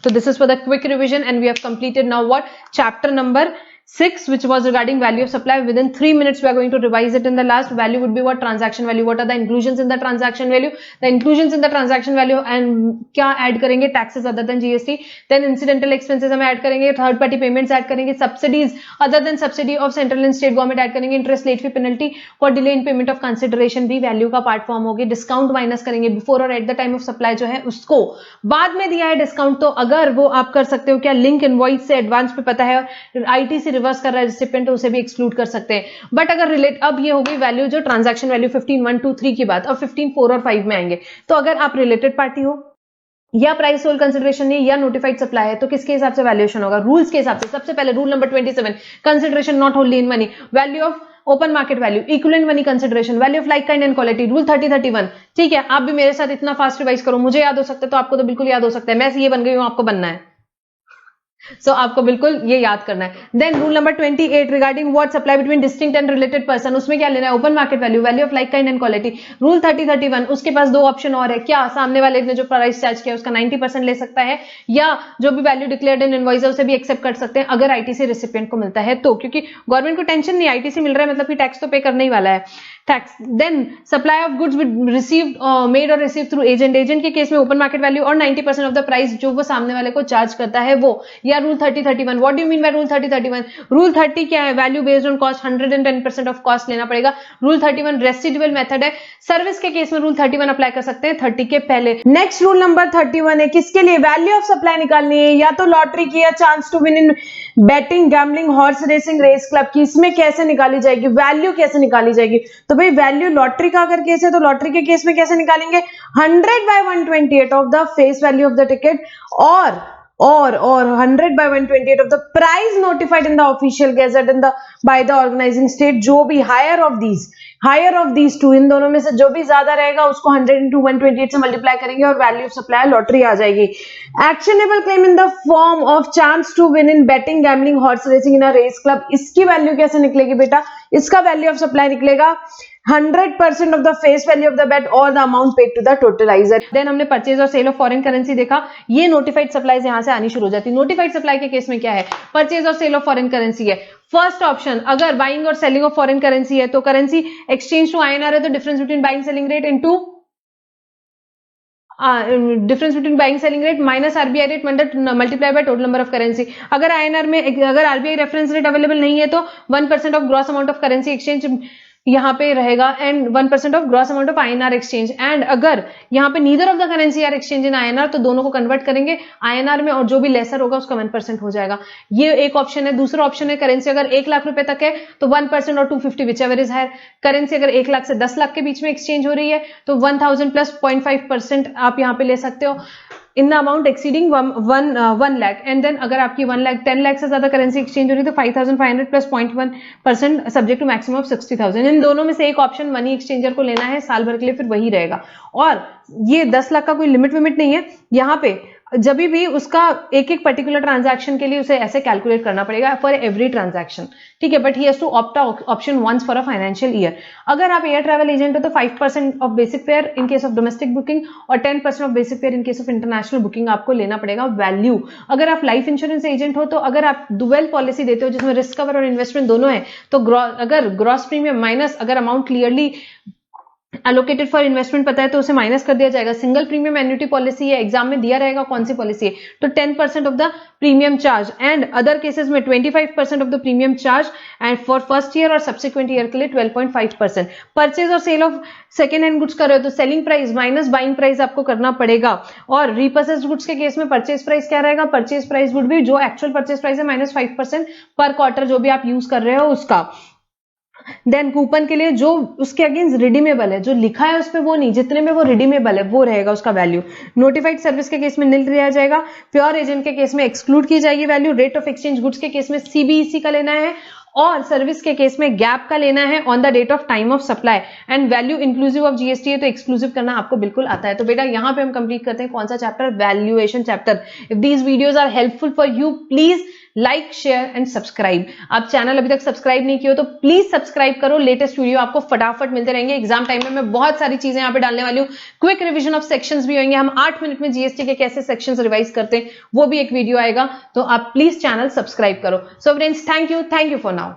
So this is for the quick revision and we have completed now what, chapter number 6, which was regarding value of supply. Within 3 minutes we are going to revise it. In the last, value would be what, transaction value. What are the inclusions in the transaction value? The inclusions in the transaction value, and क्या add करेंगे, taxes other than GST, then incidental expenses हम add करेंगे, third party payments add करेंगे, subsidies other than subsidy of central and state government add करेंगे, interest late fee penalty for delay in payment of consideration भी value का part form होगी, discount minus करेंगे before और at the time of supply जो है उसको, बाद में दिया है discount तो अगर वो आप कर सकते हो क्या, link invoice से advance पे पता है, ITC रिवर्स कर रहा है रिसिपेंट तो उसे भी एक्सक्लूड कर सकते हैं। बट अगर रिलेट, अब ये हो गई वैल्यू जो ट्रांजैक्शन वैल्यू 15, 1, 2, 3 की बात, अब 15, 4 और 5 में आएंगे। तो अगर आप रिलेटेड पार्टी हो या प्राइस होल्ड कंसिडरेशन नहीं या नोटिफाइड सप्लाई है तो किसके हिसाब से वैल्यूएशन होगा, रूल्स के हिसाब से। सबसे पहले रूल नंबर 27, कंसिडरेशन नॉट होल्डली in money, value of open market value, equivalent money consideration, value of like kind and quality, rule 30-31। ठीक है, आप भी मेरे साथ इतना फास्ट रिवाइज करो, मुझे याद हो सकता है तो आपको तो बिल्कुल याद हो सकता है, मैं ये बन गई हूं, आपको बनना है। So आपको बिल्कुल ये याद करना है। Then rule number 28 regarding what supply between distinct and related person, उसमें क्या लेना है, open market value, value of like kind and quality. Rule 30-31, उसके पास 2 ऑप्शन और है, क्या सामने वाले ने जो प्राइस चार्ज किया उसका 90% ले सकता है, या जो भी वैल्यू डिक्लेयर्ड इन इनवॉइस है उसे भी एक्सेप्ट कर सकते हैं अगर ITC रेसिपिएंट को मिलता है तो, क्योंकि गवर्नमेंट को टेंशन नहीं, ITC मिल रहा है मतलब कि टैक्स तो पे करने ही वाला है। Tax. Then supply of goods received made और रिसीव थ्रू एजेंट, एजेंट के केस में open market value or 90% of the price जो वो सामने वाले को चार्ज करता है वो, या rule 3031। What do you mean by rule 3031? Rule 30 क्या है? Value based on cost, 110% of cost लेना पड़ेगा। रूल 31 रेसिडुअल मेथड है। सर्विस के केस में रूल 31 अप्लाई कर सकते हैं 30 के पहले। नेक्स्ट रूल नंबर 31 है किसके लिए? वैल्यू ऑफ सप्लाई निकालनी है, या तो लॉटरी की या chance to win in betting, gambling, horse racing, race club की। इसमें कैसे निकाली जाएगी वैल्यू? कैसे निकाली जाएगी? तो भाई वैल्यू लॉटरी का अगर केस है तो लॉटरी के केस में कैसे निकालेंगे? 100/128 of the face value of the ticket और 100/128 of the price notified in the official gazette in the by the organizing state, जो भी higher of these two, इन दोनों में से जो भी ज्यादा रहेगा उसको 100 into 128 से मल्टीप्लाई करेंगे और वैल्यू ऑफ सप्लाई लॉटरी आ जाएगी। Actionable claim in the form of chance to win in betting, gambling, horse racing in a race club, इसकी वैल्यू कैसे निकलेगी बेटा? इसका वैल्यू ऑफ सप्लाई निकलेगा 100% of the face value of the bet or the amount paid to the totalizer। Then हमने purchase और sale of foreign currency देखा। ये नोटिफाइड सप्लाईज यहां से आनी शुरू हो जाती है। नोटिफाइड सप्लाई के केस में क्या है? परचेज और सेल ऑफ फॉरेन करेंसी है। फर्स्ट ऑप्शन, अगर बाइंग और सेलिंग ऑफ फॉरेन करेंसी है तो करेंसी एक्सचेंज टू INR है तो difference between buying selling rate into difference between buying selling rate minus RBI rate multiply by total number of currency. अगर INR में अगर RBI reference rate available नहीं है तो 1% of gross amount of currency exchange यहाँ पे रहेगा and 1% of gross amount of INR exchange. And अगर यहाँ पे neither of the currency are exchange in INR तो दोनों को कन्वर्ट करेंगे INR में और जो भी लेसर होगा उसका 1% हो जाएगा। ये एक ऑप्शन है। दूसरा ऑप्शन है करेंसी अगर 1 लाख रुपए तक है तो 1% or 250 whichever is higher. Currency अगर 1 लाख से 10 लाख के बीच में एक्सचेंज हो रही है तो 1000 प्लस 0.5% आप यहाँ पे ले सकते हो in the amount exceeding 1 lakh. And then अगर आपकी 10 लाख से ज्यादा करेंसी एक्सचेंज हो रही है तो 5500 plus 0.1% subject to maximum of 60,000। इन दोनों में से एक ऑप्शन मनी एक्सचेंजर को लेना है साल भर के लिए, फिर वही रहेगा। और ये 10 लाख का कोई लिमिट विमिट नहीं है। यहाँ पे जब भी उसका एक एक पर्टिकुलर ट्रांजैक्शन के लिए उसे ऐसे कैलकुलेट करना पड़ेगा फॉर एवरी ट्रांजैक्शन, ठीक है। But he has to opt option once for a financial year. अगर आप एयर ट्रैवल एजेंट हो तो 5% of basic fare in case of domestic booking और 10% of basic fare in case of international booking आपको लेना पड़ेगा वैल्यू। अगर आप लाइफ इंश्योरेंस एजेंट हो तो अगर आप डुअल पॉलिसी देते हो जिसमें रिस्क कवर और इन्वेस्टमेंट दोनों है तो अगर ग्रॉस प्रीमियम माइनस अगर amount clearly allocated for investment पता है तो उसे माइनस कर दिया जाएगा। सिंगल प्रीमियम एन्युटी पॉलिसी है, एग्जाम में दिया रहेगा कौन सी पॉलिसी है तो 10% of the premium charge and other cases में 25% of the premium charge and for first year और सब्सिक्वेंट ईयर के लिए 12.5%। परचेज और sale of second hand goods कर रहे हो तो selling price minus buying price आपको करना पड़ेगा। और रीपर्चेस्ड गुड्स के केस में परचेज प्राइस क्या रहेगा? परचेज प्राइस वुड भी जो एक्चुअल परचेज प्राइस है माइनस 5% पर क्वार्टर जो भी आप यूज कर रहे हो उसका। देन कूपन के लिए जो उसके अगेंस्ट रिडीमेबल है, जो लिखा है उस पे वो नहीं, जितने में वो रिडीमेबल है वो रहेगा उसका वैल्यू। नोटिफाइड सर्विस के केस में निल दिया जाएगा। प्योर एजेंट के केस में एक्सक्लूड की जाएगी value. Rate of exchange goods के केस में CBEC का लेना है और सर्विस के केस में गैप का लेना है on the date of time of supply and value inclusive of GST है तो एक्सक्लूसिव करना आपको बिल्कुल आता है। तो बेटा यहाँ पे हम कंप्लीट करते हैं कौन सा chapter? Valuation chapter. If these videos are helpful for you please like share and subscribe. आप चैनल अभी तक सब्सक्राइब नहीं किया तो प्लीज सब्सक्राइब करो। लेटेस्ट वीडियो आपको फटाफट मिलते रहेंगे। एग्जाम टाइम में मैं बहुत सारी चीजें यहाँ पे डालने वाली हूँ। क्विक रिवीजन ऑफ सेक्शंस भी होंगे। हम 8 मिनट में GST के कैसे सेक्शंस रिवाइज करते हैं वो भी एक वीडियो आएगा। तो आप प्लीज चैनल सब्सक्राइब करो। So friends thank you for now.